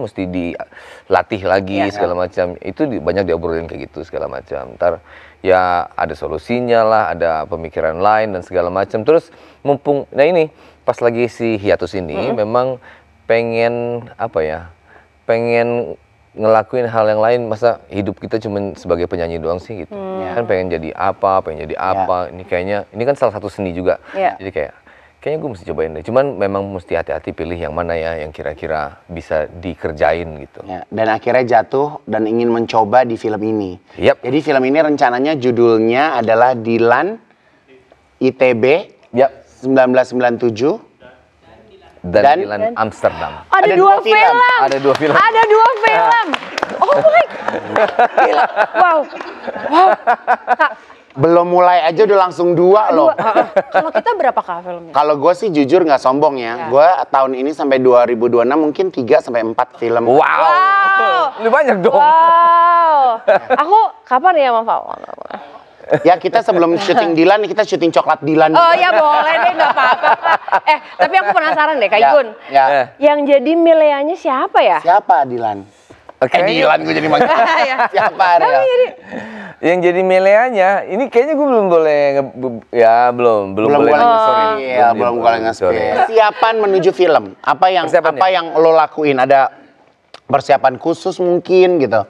mesti dilatih lagi segala macam. Itu banyak diobrolin kayak gitu segala macam. Ntar ya ada solusinya lah, ada pemikiran lain dan segala macam. Terus mumpung, nah ini pas lagi si hiatus ini memang pengen pengen ngelakuin hal yang lain. Masa hidup kita cuma sebagai penyanyi doang sih gitu. Kan pengen jadi apa, ini kayaknya ini kan salah satu seni juga. Jadi kayaknya gue mesti cobain deh. Cuman memang mesti hati-hati pilih yang mana ya yang kira-kira bisa dikerjain gitu. Ya, dan akhirnya jatuh dan ingin mencoba di film ini. Yap. Jadi film ini rencananya judulnya adalah Dylan ITB Yap. 1997. Dan Dylan Amsterdam. Ada Ada dua dua film. film. Ada 2 film. Ada 2 film. Oh my. Gila. Wow. Kak, Belum mulai aja udah langsung 2 loh. kalau kita berapa kak filmnya? Kalau gue sih jujur nggak sombong ya. Gue tahun ini sampai 2026 mungkin 3 sampai 4 film. Wow. Lebih banyak dong. Wow. Aku kapan ya sama Fawan? Ya kita sebelum syuting Dylan kita syuting coklat Dylan. Oh ya boleh deh, nggak apa-apa. Tapi aku penasaran deh, Kak Ya, Igun. ya. Yang jadi Mileanya siapa ya? Siapa Dylan? Oke. Dylan gue jadi manggil. Siapa Ariel? Yang jadi meleanya, ini kayaknya gue belum boleh belum boleh nge-story. Iya, belum boleh nge-story. Persiapan menuju film. Apa yang Persiapannya? lo lakuin? Ada persiapan khusus mungkin gitu.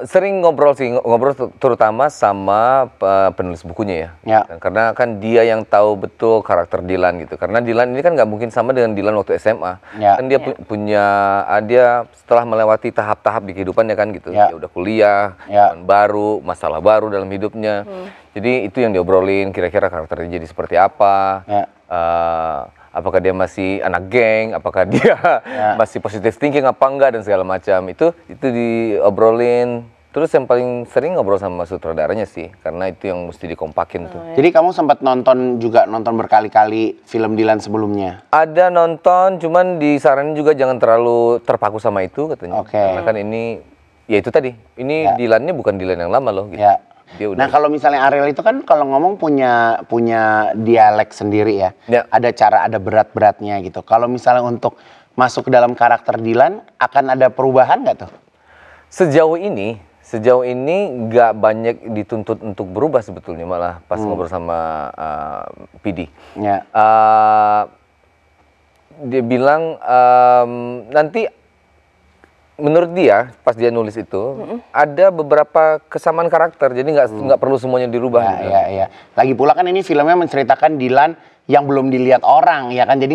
Sering ngobrol terutama sama penulis bukunya ya. Karena kan dia yang tahu betul karakter Dylan gitu. Karena Dylan ini kan nggak mungkin sama dengan Dylan waktu SMA. Kan dia dia setelah melewati tahap-tahap di kehidupannya kan gitu. Dia udah kuliah, teman baru, masalah baru dalam hidupnya. Jadi itu yang diobrolin, kira-kira karakternya jadi seperti apa. Apakah dia masih anak geng, apakah dia masih positive thinking apa enggak dan segala macam. Itu diobrolin. Terus yang paling sering ngobrol sama sutradaranya sih, karena itu yang mesti dikompakin tuh. Jadi kamu sempat nonton berkali-kali film Dilan sebelumnya? Ada nonton, cuman disaranin juga jangan terlalu terpaku sama itu katanya. Oke. Karena kan ini, ya itu tadi, ini Dilannya bukan Dilan yang lama loh gitu. Ya. Dia udah. Nah kalau misalnya Ariel itu kan kalau ngomong punya dialek sendiri ya. Ya. Ada berat-beratnya gitu. Kalau misalnya untuk masuk ke dalam karakter Dilan, akan ada perubahan nggak tuh? Sejauh ini nggak banyak dituntut untuk berubah sebetulnya, malah pas ngobrol sama PD. Ya. Dia bilang nanti menurut dia pas dia nulis itu ada beberapa kesamaan karakter, jadi nggak perlu semuanya dirubah. Ya, gitu. ya. Lagi pula kan ini filmnya menceritakan Dilan yang belum dilihat orang ya kan, jadi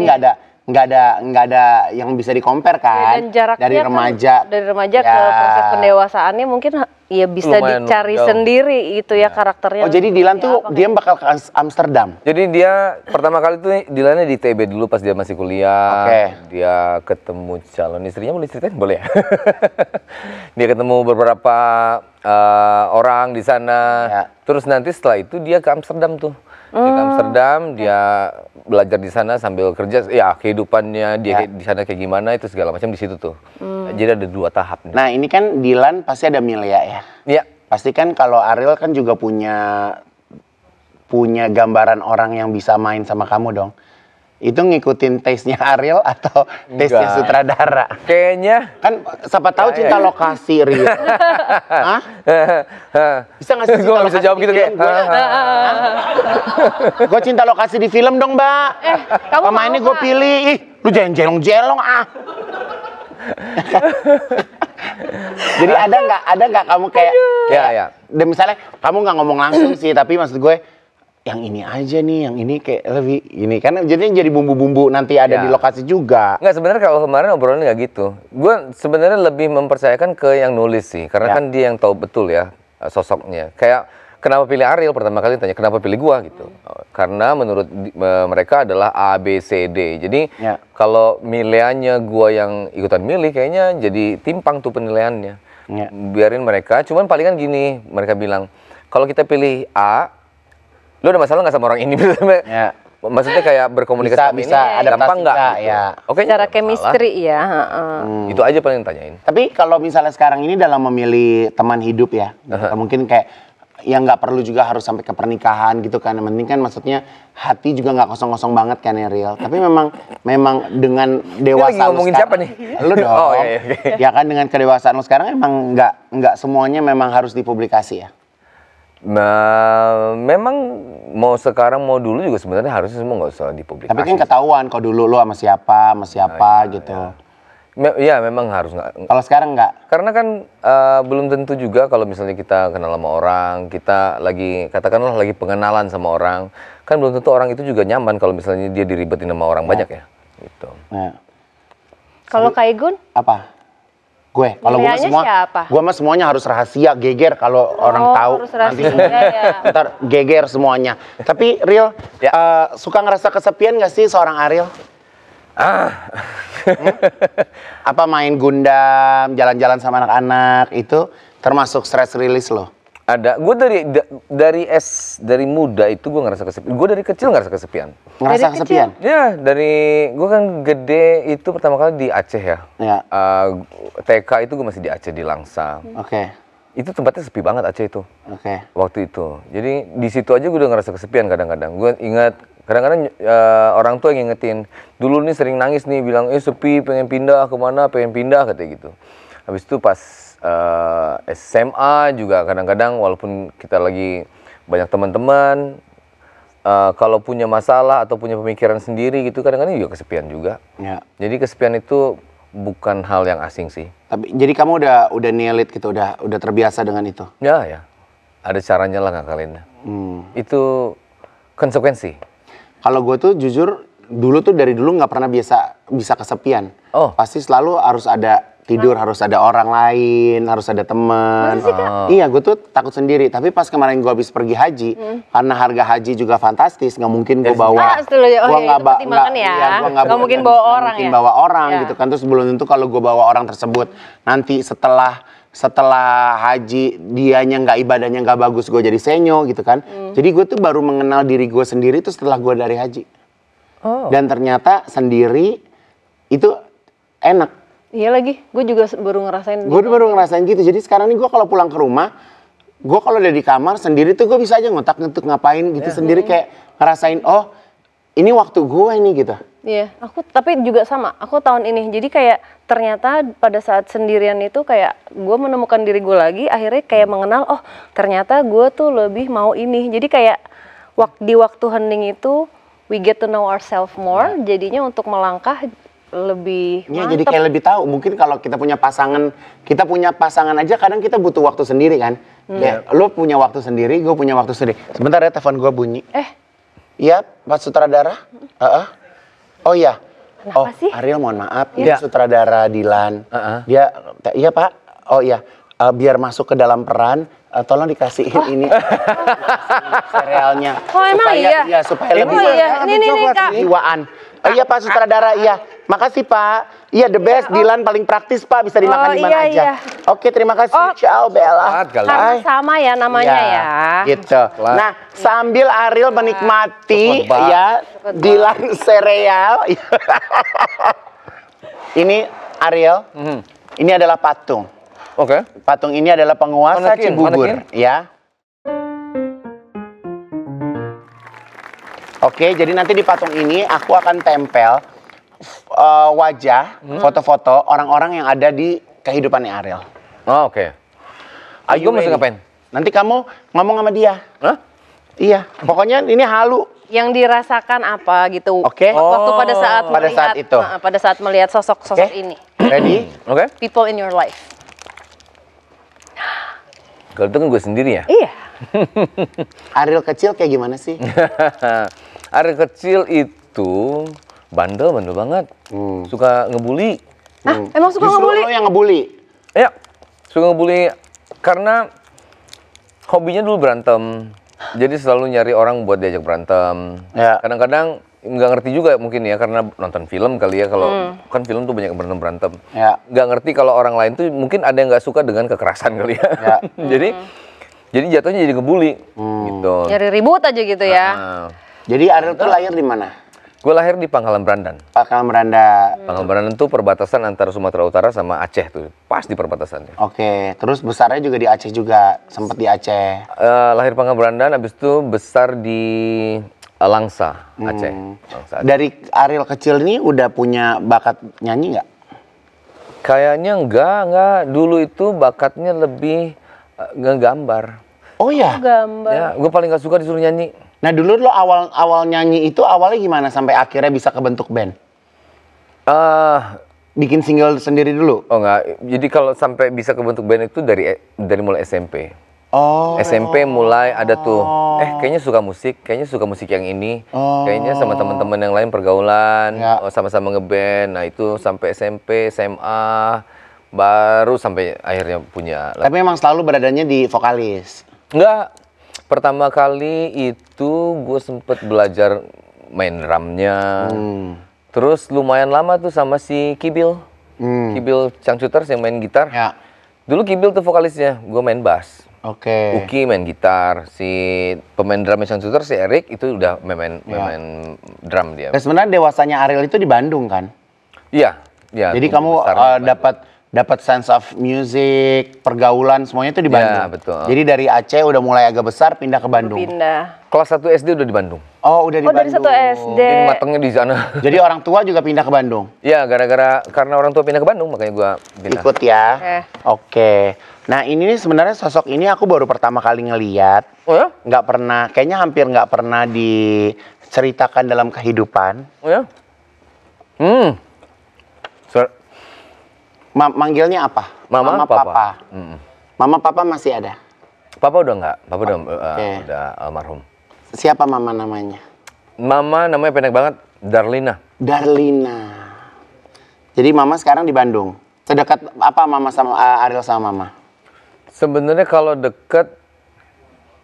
nggak ada yang bisa dikompar kan. Dan jaraknya dari remaja kan, dari remaja ke proses pendewasaannya mungkin ya bisa Lumayan dicari jauh. sendiri itu ya karakternya. Oh jadi Dilan tuh dia bakal ke Amsterdam. Jadi dia pertama kali tuh Dilannya di TB dulu pas dia masih kuliah. Oke. Dia ketemu calon istrinya, boleh ceritain? Boleh ya? Dia ketemu beberapa orang di sana. Ya. Terus nanti setelah itu dia ke Amsterdam tuh. Dia ke Amsterdam, dia belajar di sana sambil kerja. Ya kehidupannya dia di sana kayak gimana itu segala macam di situ tuh. Jadi ada 2 tahap nih. Nah ini kan Dilan pasti ada Milea ya. Iya. Pasti kan kalau Ariel kan juga punya gambaran orang yang bisa main sama kamu dong. Itu ngikutin taste-nya Ariel atau taste-nya Enggak. sutradara? Kayaknya Kan siapa tahu cinta lokasi, Riel. Hah? Bisa nggak sih Gue cinta nggak bisa lokasi jawab di gitu film kayak. Gue cinta lokasi di film dong, Mbak. kamu Pemainnya mau, gue Kak? pilih. Ih, lu jangan jelong-jelong ah. Jadi ada nggak kamu kayak Ya. dan misalnya kamu nggak ngomong langsung sih, tapi maksud gue yang ini aja nih, yang ini kayak lebih ini kan jadinya jadi bumbu-bumbu nanti ada Ya. di lokasi juga. Nggak, sebenarnya kalau kemarin obrolannya nggak gitu. Gue sebenarnya lebih mempercayakan ke yang nulis sih, karena Ya. kan dia yang tahu betul ya sosoknya. Kayak kenapa pilih Ariel pertama kali tanya kenapa pilih gua gitu. Karena menurut mereka adalah A, B, C, D. Jadi Ya. kalau mileannya gua yang ikutan milih kayaknya jadi timpang tuh penilaiannya. Ya. Biarin mereka, cuman palingan gini, mereka bilang kalau kita pilih A, lu ada masalah nggak sama orang ini? Ya. Maksudnya kayak berkomunikasi Bisa, sama bisa, ini, adaptasi gampang nggak? bisa, Gitu. ya. Oke, Secara nggak masalah. chemistry ya. heeh. Itu aja paling tanyain. Tapi kalau misalnya sekarang ini dalam memilih teman hidup ya, mungkin kayak yang nggak perlu juga harus sampai ke pernikahan gitu kan. Yang penting kan maksudnya hati juga nggak kosong-kosong banget kan ya Riel. Tapi memang dengan dewasa lagi lu ngomongin sekarang, siapa nih? Lu dong. Oh, iya, iya. Ya kan dengan kedewasaan lu sekarang emang nggak semuanya memang harus dipublikasi ya. Nah, memang mau sekarang mau dulu juga sebenarnya harusnya semua nggak usah dipublikasi. Tapi kan ketahuan kok dulu lu sama siapa gitu. Iya, memang harus nggak. Kalau sekarang nggak. Karena kan belum tentu juga kalau misalnya kita kenal sama orang, kita lagi katakanlah lagi pengenalan sama orang, kan belum tentu orang itu juga nyaman kalau misalnya dia diribetin sama orang banyak ya. Gitu. Nah, Kalau Kak Igun, apa? Gue, kalau gue Pilihannya semua, siapa? gue mah semuanya harus rahasia, geger kalau orang tahu. harus rahasia ya. Ntar geger semuanya. Tapi Riel, Ya. suka ngerasa kesepian gak sih seorang Ariel? Apa main Gundam, jalan-jalan sama anak-anak itu termasuk stress release lo? Ada, gue dari muda itu gue ngerasa kesepian. Gue dari kecil ngerasa kesepian. Ngerasa Dari kesepian? Ya, gue kan gede itu pertama kali di Aceh ya. Ya. TK itu gue masih di Aceh di Langsa. Oke, Itu tempatnya sepi banget Aceh itu oke. waktu itu. Jadi di situ aja gue udah ngerasa kesepian kadang-kadang. Gue ingat kadang-kadang orang tua yang ngingetin. Dulu nih sering nangis nih bilang, sepi, pengen pindah kemana, pengen pindah katanya gitu. Habis itu pas SMA juga kadang-kadang walaupun kita lagi banyak teman-teman, kalau punya masalah atau punya pemikiran sendiri gitu kadang-kadang juga kesepian juga. Ya. Jadi kesepian itu bukan hal yang asing sih. Tapi jadi kamu udah nail it gitu, udah terbiasa dengan itu. Ya. Ada caranya lah ngakalinnya. Itu konsekuensi. Kalau gue tuh jujur dulu tuh dari dulu nggak pernah bisa kesepian. Oh. Pasti selalu harus ada tidur, harus ada orang lain, harus ada teman. Iya, gue tuh takut sendiri. Tapi pas kemarin gue habis pergi haji, karena harga haji juga fantastis, nggak mungkin gue bawa. setuju. Oh, gua iya, nggak itu ba- pertimbangan ya. iya, gua Nggak mungkin bawa orang mungkin ya? bawa orang Ya. gitu kan. Terus belum tentu kalau gue bawa orang tersebut nanti setelah setelah haji dianya nggak ibadahnya nggak bagus, gue jadi senyo gitu kan. Jadi gue tuh baru mengenal diri gue sendiri tuh setelah gue dari haji. Dan ternyata sendiri itu enak. Iya lagi, gue juga baru ngerasain. Gue baru ngerasain gitu. Jadi sekarang nih gue kalau pulang ke rumah, gue kalau udah di kamar sendiri tuh gue bisa aja ngotak-ngetuk ngapain gitu sendiri, kayak ngerasain oh ini waktu gue ini gitu. Iya, aku tapi juga sama. Aku tahun ini, jadi kayak ternyata pada saat sendirian itu kayak gue menemukan diri gue lagi. Akhirnya kayak mengenal, oh ternyata gue tuh lebih mau ini. Jadi kayak di waktu hening itu we get to know ourselves more. Jadinya untuk melangkah lebih Ya, mantep. jadi kayak lebih tahu. Mungkin kalau kita punya pasangan aja kadang kita butuh waktu sendiri kan. Kayak lo punya waktu sendiri, gue punya waktu sendiri. Sebentar ya, telepon gue bunyi. Iya, Pak Sutradara. Oh iya. Kenapa sih? Ariel mohon maaf, ini sutradara Dilan. Iya Pak. Oh iya, biar masuk ke dalam peran, tolong dikasihin ini serialnya. Oh, emang iya? Iya, supaya lebih Ini Kak. jiwaan. Oh iya Pak Sutradara, iya. Makasih Pak. Iya, the best. Dilan paling praktis Pak, bisa dimakan di mana aja. Oke, terima kasih. Ciao Bella. Karena sama ya namanya ya. Gitu. Nah, sambil Ariel menikmati ya Dilan sereal. Ini Ariel. Ini adalah patung. Oke. Patung ini adalah penguasa Manekin, Cibubur, manekin. ya. Oke, jadi nanti di patung ini aku akan tempel wajah, foto-foto orang-orang yang ada di kehidupannya Ariel. Oh, oke. Are you Gue mesti ready? ngapain? Nanti kamu ngomong sama dia. Hah? Iya, pokoknya ini halu. Yang dirasakan apa gitu. Oke. Waktu pada saat pada melihat, saat itu. pada saat melihat sosok-sosok Oke. ini. Ready? Oke. People in your life. Kalau itu kan gue sendiri ya. Iya. Ariel kecil kayak gimana sih? Ari kecil itu bandel banget. Suka ngebully. Emang suka Justru ngebully? lo yang ngebully. Ya, suka ngebully karena hobinya dulu berantem. Jadi selalu nyari orang buat diajak berantem. Ya. Kadang-kadang nggak ngerti juga mungkin ya karena nonton film kali ya, kalau kan film tuh banyak berantem. Ya. Nggak ngerti kalau orang lain tuh mungkin ada yang nggak suka dengan kekerasan kali ya. Ya. Jadi jatuhnya jadi ngebully gitu. Nyari ribut aja gitu ya. Nah, Jadi Ariel tuh lahir di mana? gue lahir di Pangkalan Berandan. Pangkalan Meranda. Pangkalan Berandan tuh perbatasan antara Sumatera Utara sama Aceh tuh, pas di perbatasannya. Oke, terus besarnya juga di Aceh juga, sempet di Aceh. Lahir Pangkalan Berandan, habis itu besar di Langsa, Aceh. Langsa, Aceh. Dari Ariel kecil ini udah punya bakat nyanyi nggak? Kayaknya enggak. Dulu itu bakatnya lebih ngegambar. Oh ya. Gambar. Ya, gue paling gak suka disuruh nyanyi. Nah dulu lo awal nyanyi itu awalnya gimana sampai akhirnya bisa kebentuk band? Bikin single sendiri dulu? Oh enggak, jadi kalau sampai bisa kebentuk band itu dari mulai SMP. Oh. SMP mulai ada tuh, kayaknya suka musik yang ini. Kayaknya sama teman-teman yang lain pergaulan, Ya. sama-sama ngeband. Nah itu sampai SMP, SMA, baru sampai akhirnya punya. Tapi emang selalu beradanya di vokalis? Enggak, pertama kali itu gue sempet belajar main drumnya. Terus lumayan lama tuh sama si Kibil. Kibil Changcuters yang main gitar. Ya. Dulu Kibil tuh vokalisnya, gue main bass. Oke. Uki main gitar, si pemain drumnya Changcuters si Erik itu udah main drum dia. Dan sebenarnya dewasanya Ariel itu di Bandung kan? Iya, iya. Jadi tumbuh kamu besar di Bandung. dapat sense of music, pergaulan semuanya itu di Ya, Bandung. betul. Jadi dari Aceh udah mulai agak besar pindah ke Bandung. Pindah. Kelas 1 SD udah di Bandung. Oh, udah di Oh, dari Bandung. satu SD. Jadi matengnya di sana. Jadi orang tua juga pindah ke Bandung. Iya, karena orang tua pindah ke Bandung makanya gua pindah. Ikut ya. Oke. Nah, ini nih sebenarnya sosok ini aku baru pertama kali ngeliat. Oh ya? Nggak pernah, kayaknya hampir nggak pernah diceritakan dalam kehidupan. Oh ya? Manggilnya apa? Mama, Papa. Mama, Papa masih ada? Papa udah enggak, Papa Oke. udah almarhum. Siapa Mama namanya? Mama namanya pendek banget, Darlina. Darlina. Jadi Mama sekarang di Bandung. Sedekat apa Mama sama Ariel sama Mama? Sebenarnya kalau deket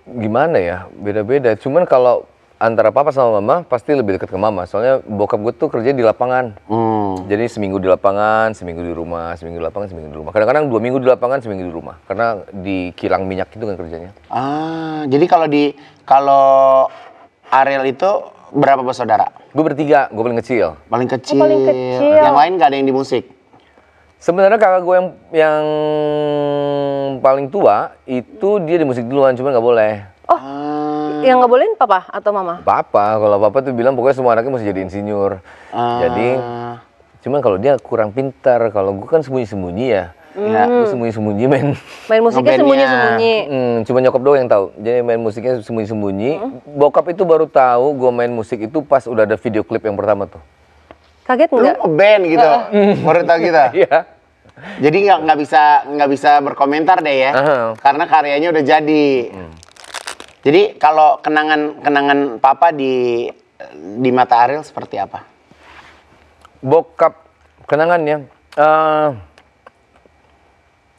gimana ya, beda-beda. Cuman kalau antara papa sama mama pasti lebih dekat ke mama. Soalnya bokap gue tuh kerja di lapangan. Jadi seminggu di lapangan, seminggu di rumah, seminggu di lapangan, seminggu di rumah. Kadang-kadang 2 minggu di lapangan, seminggu di rumah. Karena di kilang minyak itu kan kerjanya. Jadi kalau Ariel itu berapa bersaudara? Gue bertiga, gue paling kecil. Paling kecil. paling kecil. Yang lain nggak ada yang di musik? Sebenarnya kakak gue yang paling tua itu dia di musik duluan, cuma nggak boleh. Yang nggak bolehin papa atau mama? Papa, kalau papa tuh bilang pokoknya semua anaknya mesti jadi insinyur. Jadi, cuman kalau dia kurang pintar, kalau gue kan sembunyi-sembunyi ya. Gue sembunyi-sembunyi main Musiknya ngebandnya. sembunyi-sembunyi. cuma nyokap doang yang tahu. Jadi main musiknya sembunyi-sembunyi. Bokap itu baru tahu gue main musik itu pas udah ada video klip yang pertama tuh. Kaget Lu nggak? ngeband gitu, baru tahu gitu. Iya. Jadi nggak bisa berkomentar deh ya, karena karyanya udah jadi. Jadi kalau kenangan papa di mata Ariel seperti apa? Bokap kenangannya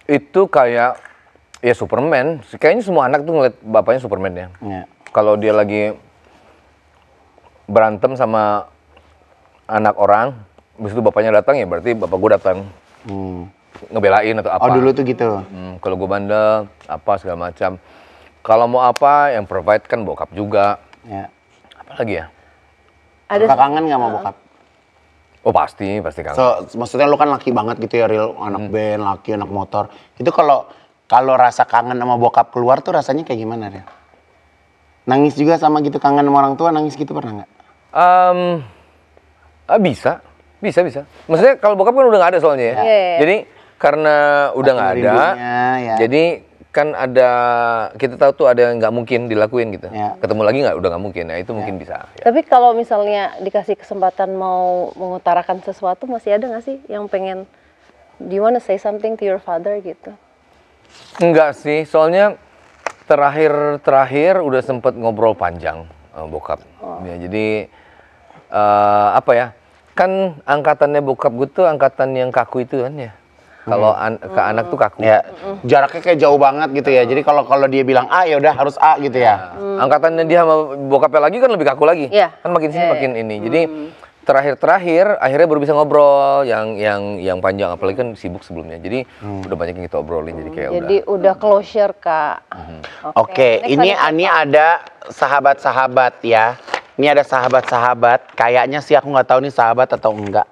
itu kayak ya Superman. Kayaknya semua anak tuh ngeliat bapaknya Superman ya. Kalau dia lagi berantem sama anak orang, habis itu bapaknya datang ya berarti bapak gue datang. Ngebelain atau apa. Oh dulu tuh gitu? Kalau gue bandel, apa segala macam. Kalau mau apa, yang provide kan bokap juga. Ya. Apa lagi ya? Suka kangen nggak sama bokap? Oh pasti kangen. Maksudnya lu kan laki banget gitu ya, Ril, anak band, laki, anak motor. Itu kalau rasa kangen sama bokap keluar tuh rasanya kayak gimana, Ril? Nangis juga sama gitu, kangen sama orang tua, nangis gitu pernah nggak? Bisa. Maksudnya kalau bokap kan udah nggak ada soalnya ya. Jadi karena udah nggak ada, jadi kan ada, kita tahu tuh ada yang nggak mungkin dilakuin gitu. Ketemu lagi udah nggak mungkin, nah itu mungkin bisa. Ya. Tapi kalau misalnya dikasih kesempatan mau mengutarakan sesuatu, masih ada nggak sih yang pengen, do you wanna say something to your father gitu? Enggak sih, soalnya terakhir udah sempet ngobrol panjang sama bokap. Ya, jadi apa ya? Kan angkatannya bokap gue tuh angkatan yang kaku itu kan ya. Kalau ke anak tuh kaku. Ya, jaraknya kayak jauh banget gitu ya. Jadi kalau dia bilang A ya udah harus A gitu ya. Angkatannya dia sama bokapnya lagi kan lebih kaku lagi. Kan makin sini makin ini. Jadi terakhir akhirnya baru bisa ngobrol yang panjang, apalagi kan sibuk sebelumnya. Jadi udah banyak yang kita obrolin, jadi kayak Jadi udah closure, Kak. Oke, ini ada sahabat-sahabat ya. Ini ada sahabat-sahabat. Kayaknya sih aku nggak tahu nih sahabat atau enggak.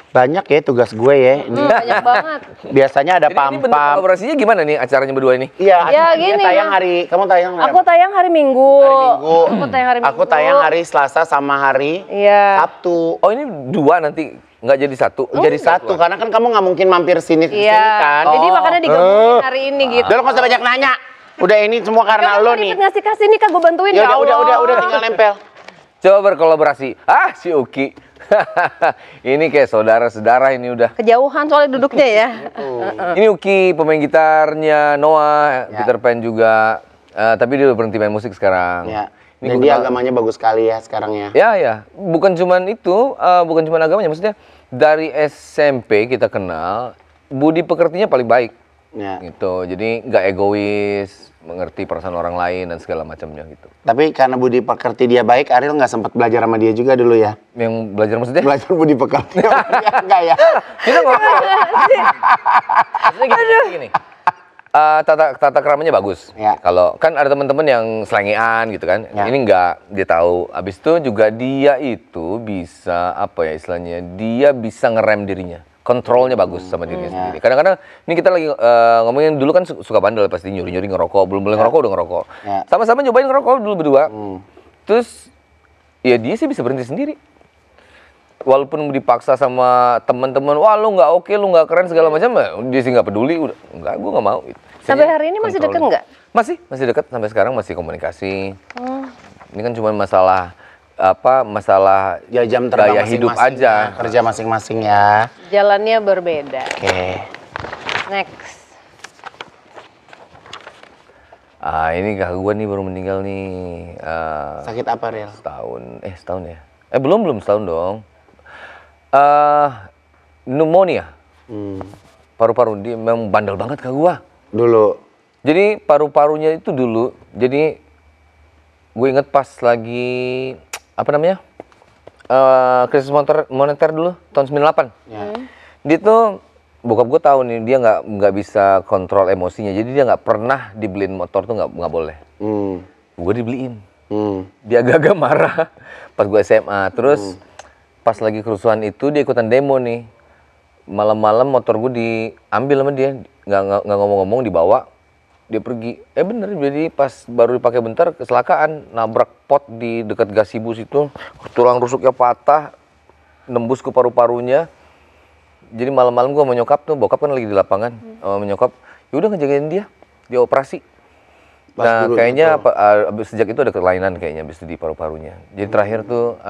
Banyak ya tugas gue ya. Ini Banyak banget. biasanya ada Jadi ini bentuk pam-pam. kolaborasinya gimana nih acaranya berdua ini? Iya, Ya, gini, tayang kamu tayang hari Aku tayang hari Minggu. Minggu. Aku tayang hari Minggu. Aku tayang hari Selasa sama hari Sabtu. Oh ini dua nanti, nggak jadi satu? Jadi satu, karena kan kamu nggak mungkin mampir sini ke sini kan. Jadi makanya digabungin hari ini gitu. Udah lo nggak usah banyak nanya. Udah ini semua karena lo nih. Ngasih kasih nih Kak, gue bantuin Ya ya Allah. udah tinggal nempel. Coba berkolaborasi. Si Uki. Ini kayak saudara-saudara ini udah. Kejauhan soalnya duduknya ya. Ini Uki, pemain gitarnya Noah, Peter Pan juga. Tapi dia udah berhenti main musik sekarang. Ya. Ini Dan dia agamanya bagus sekali ya sekarang ya. Ya. Bukan cuman itu, bukan cuman agamanya. Maksudnya dari SMP kita kenal, budi pekertinya paling baik. Gitu. Jadi nggak egois, mengerti perasaan orang lain dan segala macamnya gitu. Tapi karena budi pekerti dia baik, Ariel nggak sempat belajar sama dia juga dulu ya? Yang belajar maksudnya? Belajar budi pekerti. Enggak ya? Kita ngobrol. Maksudnya gini. Tata keramanya bagus. Kalau kan ada teman-teman yang selengean gitu kan. Ini enggak, dia tahu. Abis itu juga dia itu bisa apa ya istilahnya? Dia bisa ngerem dirinya. Kontrolnya bagus sama dirinya sendiri. Kadang-kadang ini kita lagi ngomongin dulu kan suka bandel pasti nyuri-nyuri ngerokok, belum boleh ngerokok udah ngerokok. Sama-sama nyobain ngerokok dulu berdua. Terus ya dia sih bisa berhenti sendiri. Walaupun dipaksa sama teman-teman, wah lu nggak oke, lu nggak keren segala macam, dia sih nggak peduli, udah nggak, gue nggak mau. Gitu. Sampai hari ini masih deket nggak? Masih deket sampai sekarang masih komunikasi. Ini kan cuma masalah ya jam terbang gaya hidup aja, kerja masing-masing ya. Jalannya berbeda. Oke. Next. Ini kakak gue nih baru meninggal nih. Sakit apa, Riel? Setahun ya. Belum setahun dong. Pneumonia. Paru-paru, dia memang bandel banget kakak gue. Dulu. Jadi paru-parunya itu dulu, jadi gue inget pas lagi apa namanya krisis moneter dulu tahun 98. Dia tuh bokap gue tahu nih dia nggak bisa kontrol emosinya, jadi dia nggak pernah dibeliin motor tuh nggak boleh. Gue dibeliin. Dia agak-agak marah pas gue SMA. Terus pas lagi kerusuhan itu dia ikutan demo nih. Malam-malam motor gue diambil sama dia, nggak ngomong-ngomong dibawa, dia pergi. Bener, jadi pas baru dipakai bentar kecelakaan, nabrak pot di dekat gasibus itu, tulang rusuknya patah, nembus ke paru-parunya. Jadi malam-malam gue menyokap tuh, bokap kan lagi di lapangan, menyokap, yaudah ngejagain dia operasi. Nah kayaknya sejak itu ada kelainan kayaknya abis itu di paru-parunya. Jadi terakhir tuh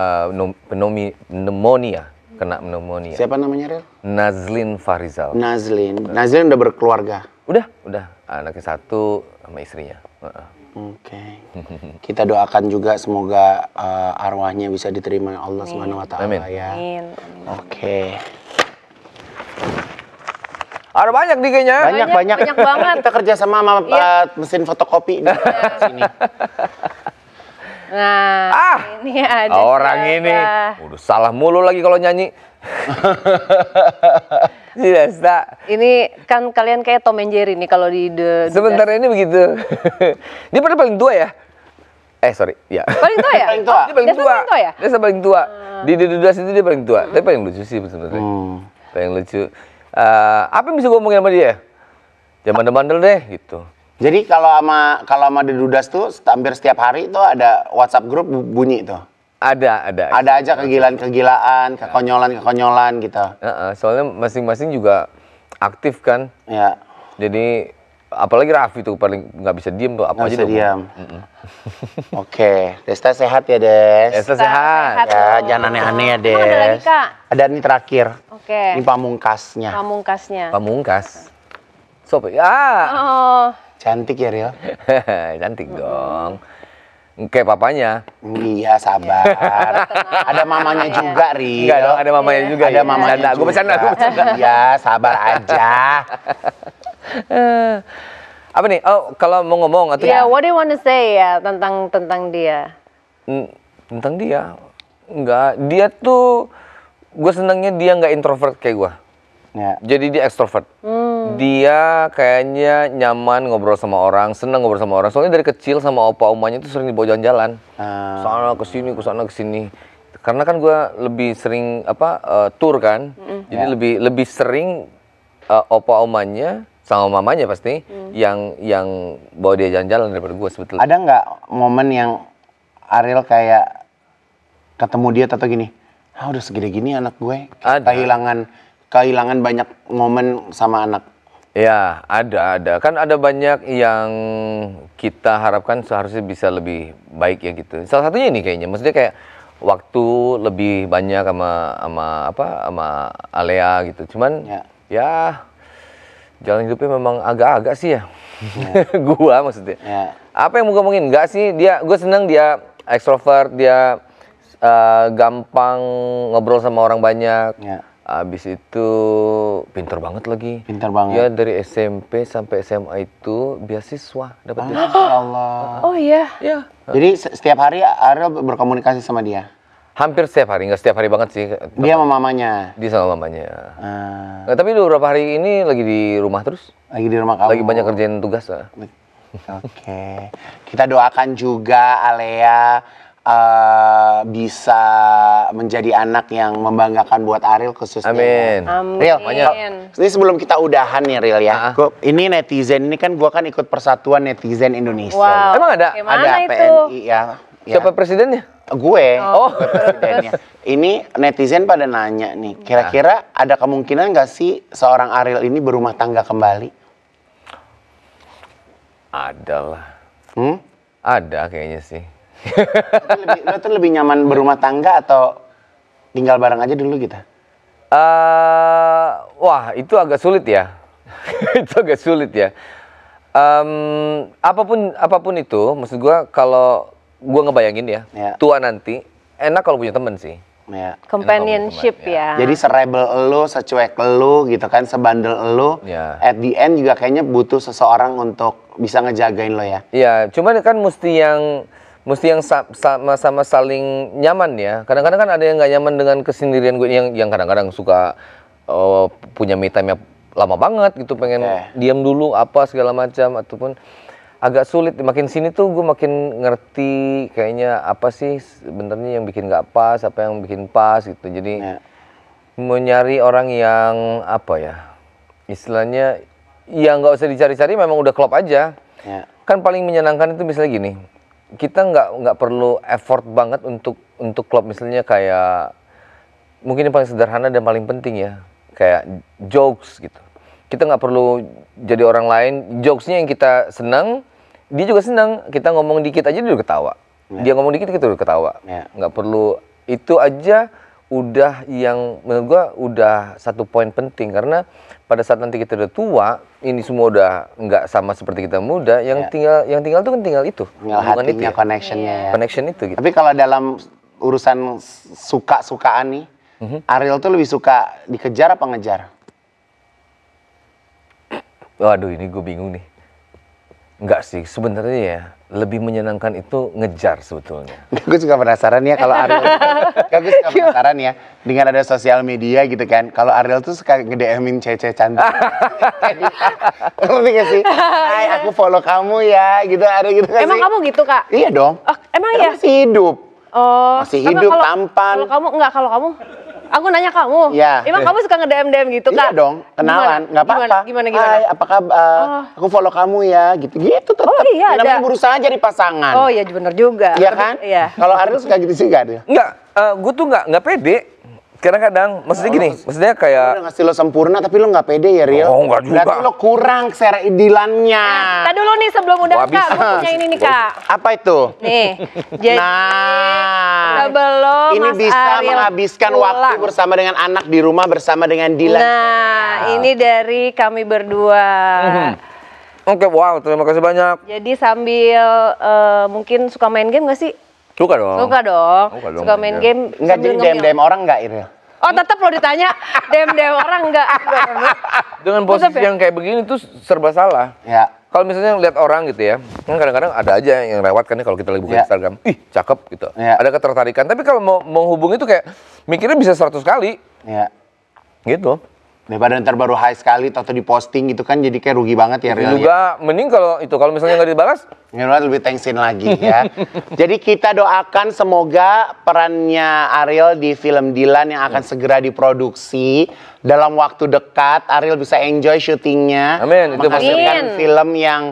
pneumonia. Kena pneumonia. Siapa namanya, Ril? Nazlin Farizal. Nazlin udah berkeluarga? Udah. Anaknya satu sama istrinya. Oke. Kita doakan juga semoga arwahnya bisa diterima Allah Subhanahu wa taala ya. Amin. Oke. Ada banyak nih kayaknya. Banyak banget. Kita kerja sama mesin fotokopi di sini. Nah, ini ada orang siapa? ini udah salah mulu lagi kalau nyanyi. Ini kan kalian kayak Tom and Jerry nih kalau di Sebentar ini begitu. Dia pada paling tua ya? Sorry, ya. Paling tua ya? Paling tua. Dia paling tua. Paling tua ya? Dia paling tua. Di Dudas itu dia paling tua. Tapi paling lucu sih sebenarnya. Paling lucu. Apa yang bisa gue omongin sama dia? Jangan bandel deh gitu. Jadi kalau sama di Dudas tuh hampir setiap hari tuh ada WhatsApp grup bunyi tuh. Ada. Ada aja kegilaan-kegilaan, kekonyolan gitu. Soalnya masing-masing juga aktif kan. Ya. Jadi apalagi Raffi tuh paling nggak bisa diem tuh apa Nggak aja bisa tuh. diam. Oke, Desta sehat ya Des. Desta sehat. Ya, jangan aneh-aneh ya Des. Ada lagi Kak. Ada nih terakhir. Oke. Ini pamungkasnya. Pamungkas. Sop. Ya. Oh. Cantik ya Ril? Cantik dong. Kayak papanya. Iya, sabar. Ada mamanya juga, Ril. Enggak dong, ada mamanya juga. Ada mamanya juga. Gue bercanda. Iya, sabar aja. Apa nih? Oh, kalau mau ngomong atau What do you want to say ya tentang dia? Tentang dia? Enggak, dia tuh gue senangnya dia nggak introvert kayak gue. Ya. Jadi dia ekstrovert. Dia kayaknya nyaman ngobrol sama orang, senang ngobrol sama orang. Soalnya dari kecil sama opa omanya tuh sering dibawa jalan-jalan. Sana ke sini, ke sana ke sini. Karena kan gue lebih sering tour kan. Jadi lebih sering opa omanya sama mamanya pasti yang bawa dia jalan-jalan daripada gue sebetulnya. Ada nggak momen yang Ariel kayak ketemu dia atau gini? Udah segede gini anak gue. Ada. Kehilangan banyak momen sama anak. Ya, ada. Kan ada banyak yang kita harapkan seharusnya bisa lebih baik ya gitu. Salah satunya ini kayaknya, maksudnya kayak waktu lebih banyak sama Alea gitu. Cuman ya jalan hidupnya memang agak-agak sih ya. Gua maksudnya. Ya. Apa yang mau ngomongin? Enggak sih, gue senang dia ekstrovert, dia gampang ngobrol sama orang banyak. Ya. Abis itu pintar banget lagi. Pintar banget. Ya dari SMP sampai SMA itu beasiswa dapat beasiswa. Allah. Oh iya. Ya. Jadi setiap hari Ariel berkomunikasi sama dia? Hampir setiap hari, nggak setiap hari banget sih. Dia sama mamanya? Dia sama mamanya. Nah, tapi beberapa hari ini lagi di rumah terus. Lagi di rumah kamu? Lagi banyak kerjain tugas. Oke. Kita doakan juga Alea bisa menjadi anak yang membanggakan buat Ariel khususnya. Amin. Ril, ini sebelum kita udahan nih Ril ya. Ini netizen, ini kan gua kan ikut Persatuan Netizen Indonesia. Wow. Emang ada? Ada PNI ya. Siapa presidennya? Gue. Gue presidennya. Ini netizen pada nanya nih, kira-kira ada kemungkinan nggak sih seorang Ariel ini berumah tangga kembali? Ada lah. Ada kayaknya sih. Lo tuh lebih nyaman berumah tangga atau tinggal bareng aja dulu gitu? Wah, itu agak sulit ya. Itu agak sulit ya. Apapun itu, maksud gue kalau gue ngebayangin ya, tua nanti enak kalau punya temen sih. Ya. Companionship ya. Jadi serebel elo, secuek elo gitu kan, sebandel elo. At the end juga kayaknya butuh seseorang untuk bisa ngejagain lo ya. Iya, cuman kan mesti mesti yang sama-sama saling nyaman ya. Kadang-kadang kan ada yang nggak nyaman dengan kesendirian gue, yang kadang-kadang suka punya me time yang lama banget gitu, pengen diam dulu apa segala macam, ataupun agak sulit. Makin sini tuh gue makin ngerti kayaknya apa sih sebenarnya yang bikin nggak pas, apa yang bikin pas gitu. Jadi mau nyari orang yang apa ya, istilahnya yang nggak usah dicari-cari, memang udah klop aja. Kan paling menyenangkan itu misalnya gini, kita nggak perlu effort banget untuk klop, misalnya kayak mungkin yang paling sederhana dan paling penting ya, kayak jokes gitu. Kita nggak perlu jadi orang lain, jokesnya yang kita senang, dia juga senang. Kita ngomong dikit aja dia udah ketawa. Dia ngomong dikit kita udah ketawa. Nggak perlu, itu aja udah yang menurut gua udah satu poin penting. Karena pada saat nanti kita udah tua, ini semua udah nggak sama seperti kita muda. Yang tinggal tuh kan tinggal itu. Tinggal hatinya, connectionnya ya. Connection itu gitu. Tapi kalau dalam urusan suka-sukaan nih, Ariel tuh lebih suka dikejar apa ngejar? Waduh, ini gue bingung nih. Enggak sih, sebenarnya ya lebih menyenangkan itu ngejar sebetulnya. Gue juga penasaran ya kalau Ariel. Gue suka penasaran ya dengan ada sosial media gitu kan. Kalau Ariel tuh suka nge-DM-in cewek-cewek cantik. Ngerti gak sih? Hai, aku follow kamu ya, gitu. Ada gitu gak sih? Emang kamu gitu, Kak? Iya dong. Oh, emang Kan ya? masih hidup. Oh, Masih hidup, tampan. Kalau kamu, aku nanya kamu. Iya. Emang kamu suka nge-DM gitu, Kak? Iya dong, kenalan, nggak apa-apa. Gimana? Hai, apa kabar? Aku follow kamu ya, gitu-gitu tetap. Oh iya, namanya ada. berusaha jadi pasangan. Oh iya, bener juga. Iya kan? Iya. Kalau Ariel suka gitu juga dia. Enggak, gue tuh nggak pede. Kadang-kadang, maksudnya gini, maksudnya Dia kayak udah ngasih lo sempurna, tapi lo nggak pede ya, Riel? Oh, nggak juga. Berarti lo kurang seredilannya. Tadi dulu nih sebelum udah Wah, Kak, bisa. gue punya ini nih, Kak. Apa itu? Nih, jadi Nah, sebelum ini Mas bisa Ariel menghabiskan pulang. waktu bersama dengan anak di rumah bersama dengan Dilan. Nah, ini dari kami berdua. Oke, wow, terima kasih banyak. Jadi sambil mungkin suka main game gak sih? Suka dong. Suka dong. Suka Suka main dong. game. Enggak, sambil jadi ngemil. DM orang enggak, Iril? Oh, tetap lo ditanya DM orang enggak? Dengan Tetep posisi ya? yang kayak begini tuh serba salah. Ya. Kalau misalnya lihat orang gitu ya, kan kadang-kadang ada aja yang lewat kan ya kalau kita lagi buka Instagram, ih cakep gitu, ada ketertarikan. Tapi kalau mau menghubungi itu kayak mikirnya bisa 100 kali, Ya. gitu. Daripada ntar baru high sekali atau diposting gitu kan jadi kayak rugi banget ya, Riel. Juga mending kalau misalnya nggak dibalas, Ngeluar lebih thanksin lagi ya. Jadi kita doakan semoga perannya Ariel di film Dilan yang akan segera diproduksi dalam waktu dekat. Ariel bisa enjoy syutingnya. Amin, itu pasti. Menghasilkan film yang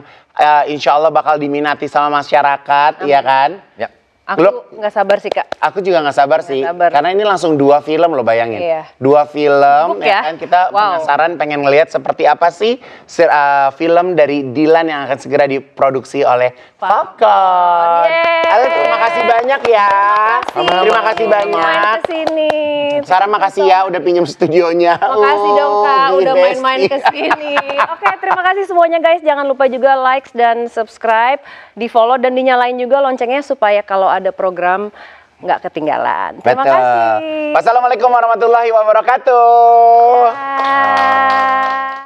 insya Allah bakal diminati sama masyarakat, ya kan? ya. Aku nggak sabar sih, Kak. Aku juga nggak sabar sih, sabar. karena ini langsung 2 film lo bayangin. Iya. 2 film, Sibuk ya? kan kita Wow. penasaran pengen ngelihat seperti apa sih film dari Dilan yang akan segera diproduksi oleh Popcorn. Yeay. Ariel, terima kasih banyak ya. Terima kasih Main banyak. ke sini. Sarah makasih ya udah pinjam studionya. Makasih dong, Kak, Beli udah main-main bestie. ke sini. Oke, terima kasih semuanya guys. Jangan lupa juga like dan subscribe, di-follow dan dinyalain juga loncengnya supaya kalau ada program nggak ketinggalan. Terima Betul. kasih. Wassalamualaikum warahmatullahi wabarakatuh. Bye.